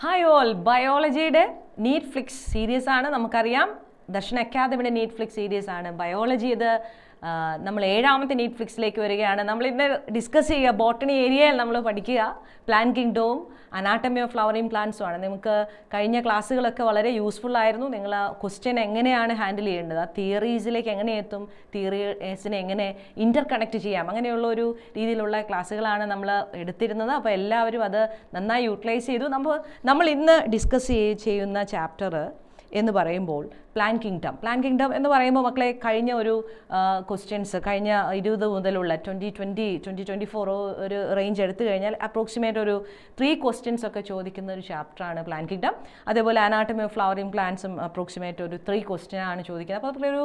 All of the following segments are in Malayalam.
ഹായ് ഓൾ, ബയോളജിയുടെ നീറ്റ് ഫ്ലിക്സ് സീരീസ് ആണ്. നമുക്കറിയാം ദർശൻ അക്കാദമിയുടെ നീറ്റ് ഫ്ലിക്സ് സീരീസ് ആണ് ബയോളജി. ഇത് നമ്മൾ 7ാമത്തെ നീറ്റ് ഫ്ലിക്സിലേക്ക് വരികയാണ്. നമ്മൾ ഇന്ന് ഡിസ്കസ് ചെയ്യുക ബോട്ടണി ഏരിയയിൽ നമ്മൾ പഠിക്കുക പ്ലാന്റ് കിങ്ഡവും അനാട്ടമി ഓഫ് ഫ്ലവറിംഗ് പ്ലാന്റ്സും ആണ്. നമുക്ക് കഴിഞ്ഞ ക്ലാസ്സുകളൊക്കെ വളരെ യൂസ്ഫുൾ ആയിരുന്നു. നിങ്ങൾ ആ ക്വസ്റ്റ്യൻ എങ്ങനെയാണ് ഹാൻഡിൽ ചെയ്യേണ്ടത്, ആ തിയറീസിലേക്ക് എങ്ങനെ എത്തും, തിയറീസിനെ എങ്ങനെ ഇൻ്റർ കണക്ട് ചെയ്യാം, അങ്ങനെയുള്ള ഒരു രീതിയിലുള്ള ക്ലാസ്സുകളാണ് നമ്മൾ എടുത്തിരുന്നത്. അപ്പോൾ എല്ലാവരും അത് നന്നായി യൂട്ടിലൈസ് ചെയ്തു. നമ്മൾ ഇന്ന് ഡിസ്കസ് ചെയ്യുന്ന ചാപ്റ്റർ എന്ന് പറയുമ്പോൾ പ്ലാന്റ് കിങ്ഡം എന്ന് പറയുമ്പോൾ മക്കളെ കഴിഞ്ഞ ഒരു ക്വസ്റ്റ്യൻസ് കഴിഞ്ഞ 20 മുതലുള്ള 2024 ഒരു റേഞ്ച് എടുത്തു കഴിഞ്ഞാൽ അപ്രോക്സിമേറ്റ് ഒരു 3 ക്വസ്റ്റ്യൻസ് ഒക്കെ ചോദിക്കുന്ന ഒരു ചാപ്റ്ററാണ് പ്ലാന്റ് കിങ്ഡം. അതേപോലെ അനാട്ടമി ഓഫ് ഫ്ലവറിംഗ് പ്ലാന്റ്സും അപ്രോക്സിമേറ്റ് ഒരു 3 ക്വസ്റ്റ്യൻ ആണ് ചോദിക്കുന്നത്. അപ്പോൾ ഒരു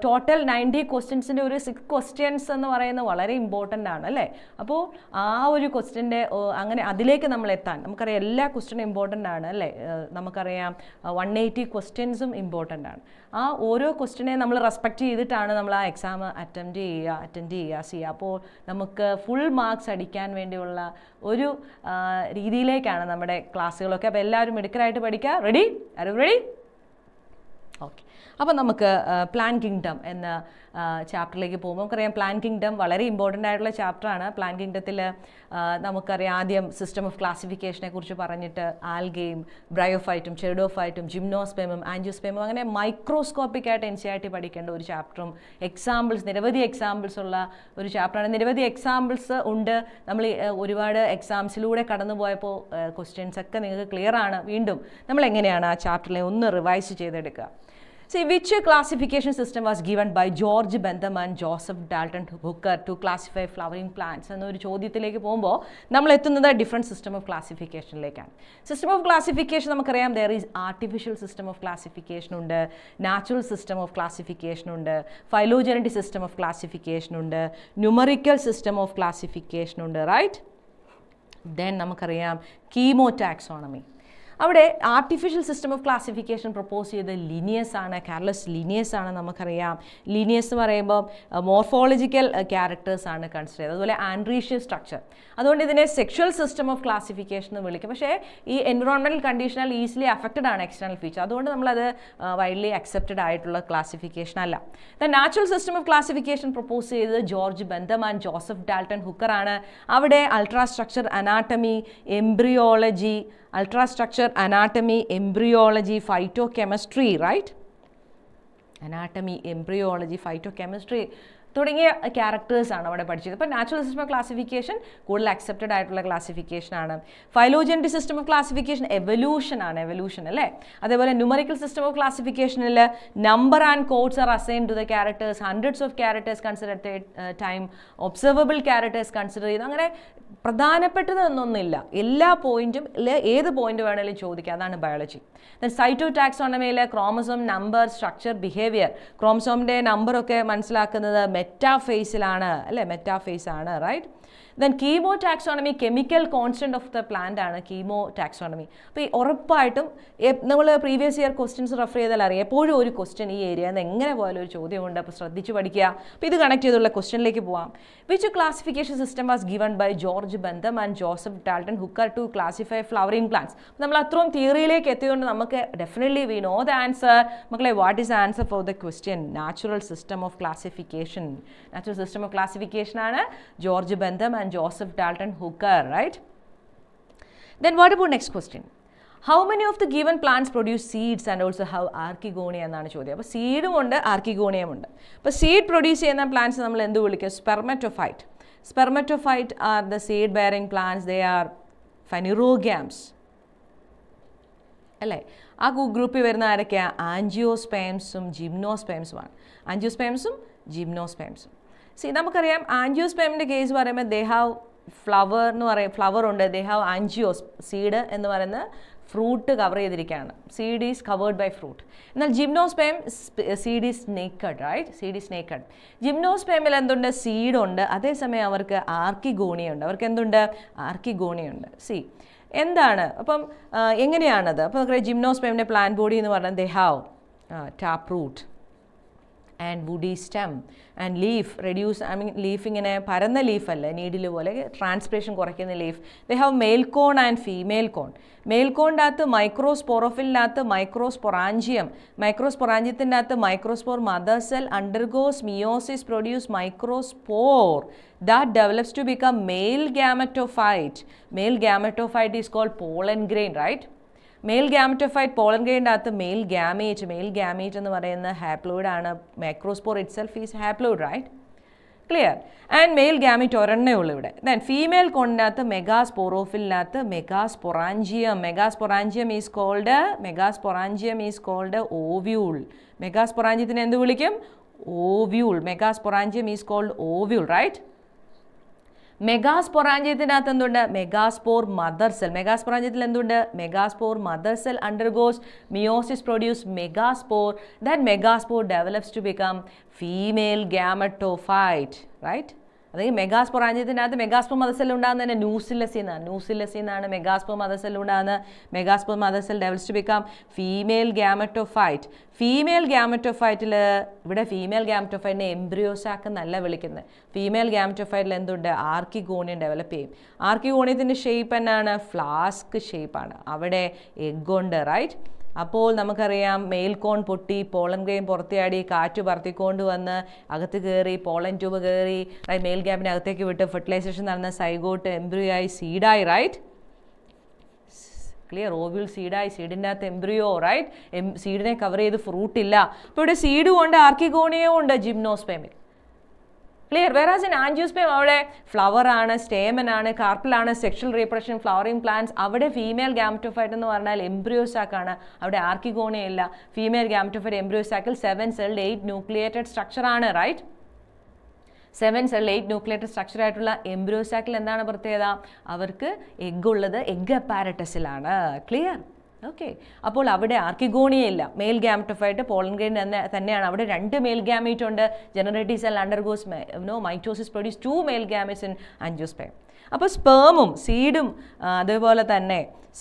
ടോട്ടൽ 90 ക്വസ്റ്റ്യൻസിൻ്റെ ഒരു 6 ക്വസ്റ്റ്യൻസ് എന്ന് പറയുന്നത് വളരെ ഇമ്പോർട്ടൻ്റ് ആണ് അല്ലേ. അപ്പോൾ ആ ഒരു ക്വസ്റ്റ്യൻ്റെ അങ്ങനെ അതിലേക്ക് നമ്മൾ എത്താൻ നമുക്കറിയാം എല്ലാ ക്വസ്റ്റ്യനും ഇമ്പോർട്ടൻ്റ് ആണ് അല്ലേ. നമുക്കറിയാം 180 ക്വസ്റ്റ്യൻസും ഇമ്പോർട്ടൻ്റ് ആണ്. ആ ഓരോ ക്വസ്റ്റ്യനെ നമ്മൾ റെസ്പെക്റ്റ് ചെയ്തിട്ടാണ് നമ്മൾ ആ എക്സാം അറ്റൻഡ് ചെയ്യുക. അപ്പോൾ നമുക്ക് ഫുൾ മാർക്സ് അടിക്കാൻ വേണ്ടിയുള്ള ഒരു രീതിയിലേക്കാണ് നമ്മുടെ ക്ലാസ്സുകളൊക്കെ. അപ്പോൾ എല്ലാവരും മിടുക്കരായിട്ട് പഠിക്കുക. റെഡി? ഓക്കെ. അപ്പോൾ നമുക്ക് പ്ലാന്റ് കിങ്ഡം എന്ന ചാപ്റ്ററിലേക്ക് പോകുമ്പോൾ നമുക്കറിയാം പ്ലാന്റ് കിങ്ഡം വളരെ ഇമ്പോർട്ടൻ്റ് ആയിട്ടുള്ള ചാപ്റ്ററാണ്. പ്ലാന്റ് കിങ്ഡത്തിൽ നമുക്കറിയാം ആദ്യം സിസ്റ്റം ഓഫ് ക്ലാസിഫിക്കേഷനെ കുറിച്ച് പറഞ്ഞിട്ട് ആൽഗയും ബ്രയോഫൈറ്റും ചെറിഡോഫൈറ്റും ജിംനോസ്പെമും ആൻജിയോസ്പെമും അങ്ങനെ മൈക്രോസ്കോപ്പിക് ആയിട്ട് NCERT പഠിക്കേണ്ട ഒരു ചാപ്റ്ററും നിരവധി എക്സാമ്പിൾസ് ഉള്ള ഒരു ചാപ്റ്ററാണ്. നിരവധി എക്സാമ്പിൾസ് ഉണ്ട്. നമ്മൾ ഒരുപാട് എക്സാംസിലൂടെ കടന്നു പോയപ്പോൾ ക്വസ്റ്റ്യൻസ് ഒക്കെ നിങ്ങൾക്ക് ക്ലിയർ ആണ്. വീണ്ടും നമ്മൾ എങ്ങനെയാണ് ആ ചാപ്റ്ററിനെ ഒന്ന് റിവൈസ് ചെയ്തെടുക്കുക. See, which classification system was given by George Bentham and Joseph Dalton Hooker to classify flowering plants? എന്നൊരു ചോദ്യത്തിലേക്ക് പോകുമ്പോൾ നമ്മൾ എത്തുന്നത് ഡിഫറെൻറ്റ് സിസ്റ്റം ഓഫ് ക്ലാസിഫിക്കേഷനിലേക്കാണ്. സിസ്റ്റം ഓഫ് ക്ലാസിഫിക്കേഷൻ നമുക്കറിയാം there is artificial system of classification ഉണ്ട്, നാച്ചുറൽ സിസ്റ്റം ഓഫ് ക്ലാസിഫിക്കേഷൻ ഉണ്ട്, ഫൈലോജനറ്റിക് സിസ്റ്റം ഓഫ് ക്ലാസിഫിക്കേഷൻ ഉണ്ട്, ന്യൂമറിക്കൽ സിസ്റ്റം ഓഫ് ക്ലാസിഫിക്കേഷൻ ഉണ്ട്, റൈറ്റ്. ദെൻ നമുക്കറിയാം കീമോടാക്സോണമി. അവിടെ artificial system of classification propose ചെയ്ത് ലിനിയസ് ആണ്, കാർലസ് ലിനിയസ് ആണ്. നമുക്കറിയാം ലിനിയസ് എന്ന് പറയുമ്പോൾ മോർഫോളജിക്കൽ ക്യാരക്ടേഴ്സ് ആണ് കൺസിഡർ ചെയ്തത്. അതുപോലെ ആൻഡ്രീഷ്യസ് സ്ട്രക്ചർ. അതുകൊണ്ട് ഇതിനെ സെക്ഷൽ സിസ്റ്റം ഓഫ് ക്ലാസിഫിക്കേഷൻ എന്ന് വിളിക്കും. പക്ഷേ ഈ എൻവിറോൺമെൻറ്റൽ കണ്ടീഷനാൽ ഈസിലി അഫക്റ്റഡ് ആണ് എക്സ്റ്റേണൽ ഫീച്ചർ. അതുകൊണ്ട് നമ്മളത് വൈഡ്ലി അക്സെപ്റ്റഡ് ആയിട്ടുള്ള ക്ലാസിഫിക്കേഷൻ അല്ല. The natural system of classification propose ചെയ്തത് George Bentham and Joseph Dalton Hooker ആണ്. അവിടെ ultrastructure, anatomy, embryology, phytochemistry, right. Anatomy, embryology, phytochemistry തുടങ്ങിയ ക്യാരക്ടേഴ്സാണ് അവിടെ പഠിച്ചത്. അപ്പോൾ നാച്ചുറൽ സിസ്റ്റം ഓഫ് ക്ലാസിഫിക്കേഷൻ കൂടുതൽ അക്സെപ്റ്റഡ് ആയിട്ടുള്ള ക്ലാസിഫിക്കേഷൻ ആണ്. Phylogenetic system of classification evolution അല്ലേ. അതേപോലെ ന്യൂമറിക്കൽ സിസ്റ്റം ഓഫ് ക്ലാസിഫിക്കേഷനിൽ number and codes R assign to the characters, hundreds of characters consider at time, observable characters consider ചെയ്യുന്നു. അങ്ങനെ പ്രധാനപ്പെട്ടത് എന്നൊന്നുമില്ല, എല്ലാ പോയിന്റും ഏത് പോയിന്റ് വേണമെങ്കിലും ചോദിക്കുക. അതാണ് ബയോളജി. ദെൻ സൈറ്റോടാക്സോണമിയിലെ ക്രോമസോം നമ്പർ, സ്ട്രക്ചർ, ബിഹേവിയർ. ക്രോമസോമിൻ്റെ നമ്പറൊക്കെ മനസ്സിലാക്കുന്നത് മെറ്റാഫേസിലാണ് അല്ലേ, മെറ്റാഫേസ് ആണ്, right. Then chemotaxonomy, chemical constant of the plant ആണ് കീമോടാക്സോണമി. അപ്പോൾ ഈ ഉറപ്പായിട്ടും നമ്മൾ പ്രീവിയസ് ഇയർ ക്വസ്റ്റ്യൻസ് റെഫർ ചെയ്താൽ അറിയാം എപ്പോഴും ഒരു ക്വസ്റ്റ്യൻ ഈ ഏരിയ എന്ന് എങ്ങനെ പോയാലും ഒരു ചോദ്യമുണ്ട്. അപ്പോൾ ശ്രദ്ധിച്ച് പഠിക്കുക. അപ്പോൾ ഇത് കണക്ട് ചെയ്തുള്ള ക്വസ്റ്റ്യനിലേക്ക് പോവാം. Which classification system was given by George Bentham and Joseph Dalton Hooker to classify flowering plants? നമ്മൾ അത്രയും തിയറിയിലേക്ക് എത്തിയതുകൊണ്ട് നമുക്ക് definitely we know the answer. മക്കളെ, what is the answer for the question? Natural system of classification. Natural system of classification ആണ് George Bentham and Joseph Dalton Hooker, right? Then what about next question? How many of the given plants produce seeds and also have archegonia എന്നാണ് ചോദ്യം. അപ്പോൾ സീഡും ഉണ്ട്, ആർക്കിഗോണിയം ഉണ്ട്. അപ്പോൾ സീഡ് പ്രൊഡ്യൂസ് ചെയ്യുന്ന പ്ലാന്റ്സ് നമ്മൾ എന്ത് വിളിക്കുക? Spermatophyte. Spermatophyte are the seed bearing plants. They are phanerogams അല്ലേ. ആ ഗ്രൂപ്പിൽ വരുന്ന ആരൊക്കെയാണ്? ആൻജിയോസ്പേംസും ജിംനോസ്പേംസുമാണ്. ജിംനോസ്പേംസും. നമുക്കറിയാം ആൻജിയോസ്പേമിൻ്റെ കേസ് പറയുമ്പോൾ ദേ ഹാവ് ഫ്ലവർ ഉണ്ട്, ദേ ഹാവ് ആൻജിയോസ്. സീഡ് എന്ന് പറയുന്ന ഫ്രൂട്ട് കവർ ചെയ്തിരിക്കുകയാണ്. Seed is covered by fruit. എന്നാൽ gymnosperm seed is naked, right. ജിംനോസ്പേമിൽ എന്തുണ്ട്? സീഡ് ഉണ്ട്. അതേസമയം അവർക്ക് ആർക്കിഗോണിയ ഉണ്ട്. അവർക്ക് എന്തുണ്ട്? ആർക്കിഗോണിയ ഉണ്ട്. എന്താണ് അപ്പം എങ്ങനെയാണത്? അപ്പോൾ നമുക്കറിയാം ജിംനോസ്പേമിൻ്റെ പ്ലാന്റ് ബോഡി എന്ന് പറഞ്ഞാൽ they have tap root, and woody stem and leaf reduce, I mean leaf ഇങ്ങനെ പരന്ന ലീഫ് അല്ല, നീഡിൽ പോലെ ട്രാൻസ്പിറേഷൻ കുറയ്ക്കുന്ന leaf. They have male cone and female cone. Male കോണിൻ്റെ അകത്ത് മൈക്രോസ്പോറോഫിലിനകത്ത് മൈക്രോസ്പൊറാഞ്ചിയം, മൈക്രോസ്പൊറാഞ്ചിയത്തിൻ്റെ അകത്ത് microspore mother cell undergoes meiosis produce microspore that develops to become male gametophyte. Male gametophyte is called pollen grain, right? Male gametophyte pollen grain അകത്ത് മെയിൽ ഗാമേറ്റ് എന്ന് പറയുന്ന ഹാപ്ലോയിഡ് ആണ്. Microspore itself is haploid, right? Clear? And male gamete ഒരെണ്ണേ ഉള്ളൂ ഇവിടെ. ദെൻ ഫീമെയിൽ കോണിനകത്ത് മെഗാസ്പോറോഫിലിനകത്ത് മെഗാസ്പൊറാഞ്ചിയം ഈസ് കോൾഡ് ഓവ്യൂൾ. മെഗാസ്പൊറാഞ്ചിയത്തിനെ എന്ത് വിളിക്കും? Ovule. Megasporangium is called ovule, right? മെഗാസ്പൊറാഞ്ചിയത്തിനകത്ത് എന്തുണ്ട്? Megaspore mother cell. മെഗാസ്പൊറാഞ്ചിയത്തിൽ എന്തുണ്ട്? Megaspore mother cell undergoes meiosis produce megaspore. That megaspore develops to become female gametophyte, right? അതായത് മെഗാസ്പൊറാഞ്ചിയത്തിനകത്ത് മെഗാസ്പോർ മദർ സെൽ ഉണ്ടാകുന്നത് തന്നെ ന്യൂസിലസിൽ നിന്നാണ് മെഗാസ്പോർ മദർ സെൽ ഉണ്ടാകുന്നത്. Megaspore mother cell develops to become female gametophyte. Female ഗാമറ്റോഫൈറ്റിൽ ഇവിടെ ഫീമെയിൽ ഗാമറ്റോഫൈറ്റിനെ എംബ്രിയോസാക്ക് എന്നല്ല വിളിക്കുന്നത്. ഫീമെയിൽ ഗാമറ്റോഫൈറ്റിൽ എന്തുണ്ട്? ആർക്കിഗോണിയം ഡെവലപ്പ് ചെയ്യും. ആർക്കിഗോണിയത്തിൻ്റെ ഷേപ്പ് എന്നാണ്? ഫ്ലാസ്ക് ഷേപ്പാണ്. അവിടെ എഗ്ഗുണ്ട്, റൈറ്റ്? അപ്പോൾ നമുക്കറിയാം മെയിൽ കോൺ പൊട്ടി, പോളൻ ഗ്രെയിൻ പുറത്തിയാടി, കാറ്റ് പറത്തിക്കൊണ്ട് വന്ന് അകത്ത് കയറി, പോളൻ ട്യൂബ് കയറി, റൈറ്റ്? മെയിൽ ഗ്യാപ്പിൻ്റെ അകത്തേക്ക് വിട്ട് ഫെർട്ടിലൈസേഷൻ നടന്ന സൈഗോട്ട് എംബ്രിയോ ആയി, സീഡായി, റൈറ്റ്? ക്ലിയർ? ഓവ്യൂൾ സീഡായി, സീഡിൻ്റെ അകത്ത് എംബ്രിയോ, റൈറ്റ്? സീഡിനെ കവർ ചെയ്ത് ഫ്രൂട്ട് ഇല്ല. അപ്പോൾ ഇവിടെ സീഡും ഉണ്ട്, ആർക്കിഗോണിയവും ഉണ്ട് ജിംനോസ്പേമിൽ. ക്ലിയർ? വേറാസ് ഇൻ ആൻജിയോസ്പേം അവിടെ ഫ്ലവർ ആണ്, സ്റ്റേമൻ ആണ്, കാർപ്പിലാണ്, സെക്ഷൽ റീപ്രൊഡക്ഷൻ, ഫ്ലവറിംഗ് പ്ലാന്റ്സ്. അവിടെ ഫീമെയിൽ ഗാമറ്റോഫൈറ്റ് എന്ന് പറഞ്ഞാൽ എംബ്രിയോസാക്കാണ്. അവിടെ ആർക്കിഗോണിയ ഇല്ല. ഫീമെയിൽ ഗാമറ്റോഫൈറ്റ് എംബ്രിയോസാക്കിൽ 7 സെൽഡ് 8 ന്യൂക്ലിയേറ്റഡ് സ്ട്രക്ചർ ആണ്, റൈറ്റ്? 7 സെൽഡ് 8 ന്യൂക്ലിയേറ്റഡ് സ്ട്രക്ചർ ആയിട്ടുള്ള എംബ്രിയോസാക്കിൽ എന്താണ് പ്രത്യേകത? അവർക്ക് എഗ്ഗ് ഉള്ളത് എഗ്ഗ് അപ്പാരറ്റസിലാണ്. ക്ലിയർ? ഓക്കെ. അപ്പോൾ അവിടെ ആർക്കിഗോണിയ ഇല്ല. മെയിൽ ഗാമറ്റോഫൈറ്റ് പോളൻ ഗ്രെയിൻ തന്നെയാണ്. അവിടെ 2 മെയിൽ ഗാമീറ്റ് ഉണ്ട്. Generative cell undergoes mitosis produce 2 male gametes in angiosperm. അപ്പോൾ സ്പേമും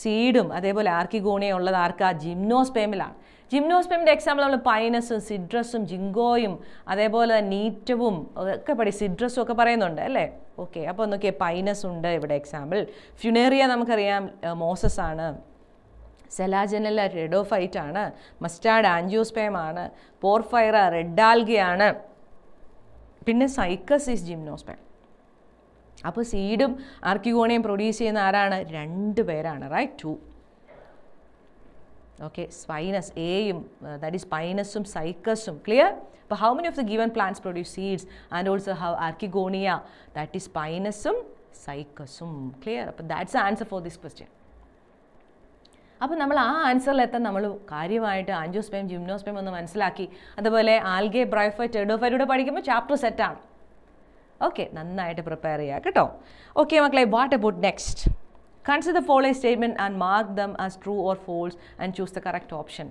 സീഡും അതേപോലെ ആർക്കിഗോണിയ ഉള്ളത് ആർക്കാ? ജിംനോസ്പേമിലാണ്. ജിംനോസ്പേമിൻ്റെ എക്സാമ്പിൾ നമ്മൾ പൈനസും സിഡ്രസും ജിങ്കോയും അതേപോലെ നീറ്റവും ഒക്കെ സിഡ്രസും ഒക്കെ പറയുന്നുണ്ട് അല്ലേ? ഓക്കെ. അപ്പോൾ നോക്കിയേ, പൈനസ് ഉണ്ട് ഇവിടെ എക്സാമ്പിൾ. ഫ്യുനേറിയ നമുക്കറിയാം മോസസ് ആണ്. സെലാജനല്ല റെഡോഫൈറ്റ് ആണ്. മസ്റ്റാർഡ് ആൻജിയോസ്പേം ആണ്. Porphyra red ആൽഗയാണ്. പിന്നെ സൈക്കസ് ഈസ് ജിംനോസ്പേം. അപ്പോൾ സീഡും ആർക്കിഗോണിയം പ്രൊഡ്യൂസ് ചെയ്യുന്ന ആരാണ്? 2 പേരാണ്, റൈറ്റ്? 2. ഓക്കെ. സ്പൈനസ് എയും, ദാറ്റ് ഈസ് പൈനസും സൈക്കസും. ക്ലിയർ? അപ്പോൾ how many of the given plants produce seeds and also how archegonia? That is പൈനസും സൈക്കസും. ക്ലിയർ? അപ്പോൾ that's answer for this question. അപ്പോൾ നമ്മൾ ആ ആൻസറിലെത്താൻ നമ്മൾ കാര്യമായിട്ട് ആൻജിയോസ്പേം ജിംനോസ്പേം ഒന്ന് മനസ്സിലാക്കി. അതുപോലെ ആൽഗെ, ബ്രയോഫൈറ്റ്, ടെറിഡോഫൈറ്റ് പഠിക്കുമ്പോൾ ചാപ്റ്റർ സെറ്റാണ്. ഓക്കെ, നന്നായിട്ട് പ്രിപ്പയർ ചെയ്യുക കേട്ടോ. ഓക്കെ മക്കളെ, what about next? Consider the following statement and mark them as true or false and choose the correct option.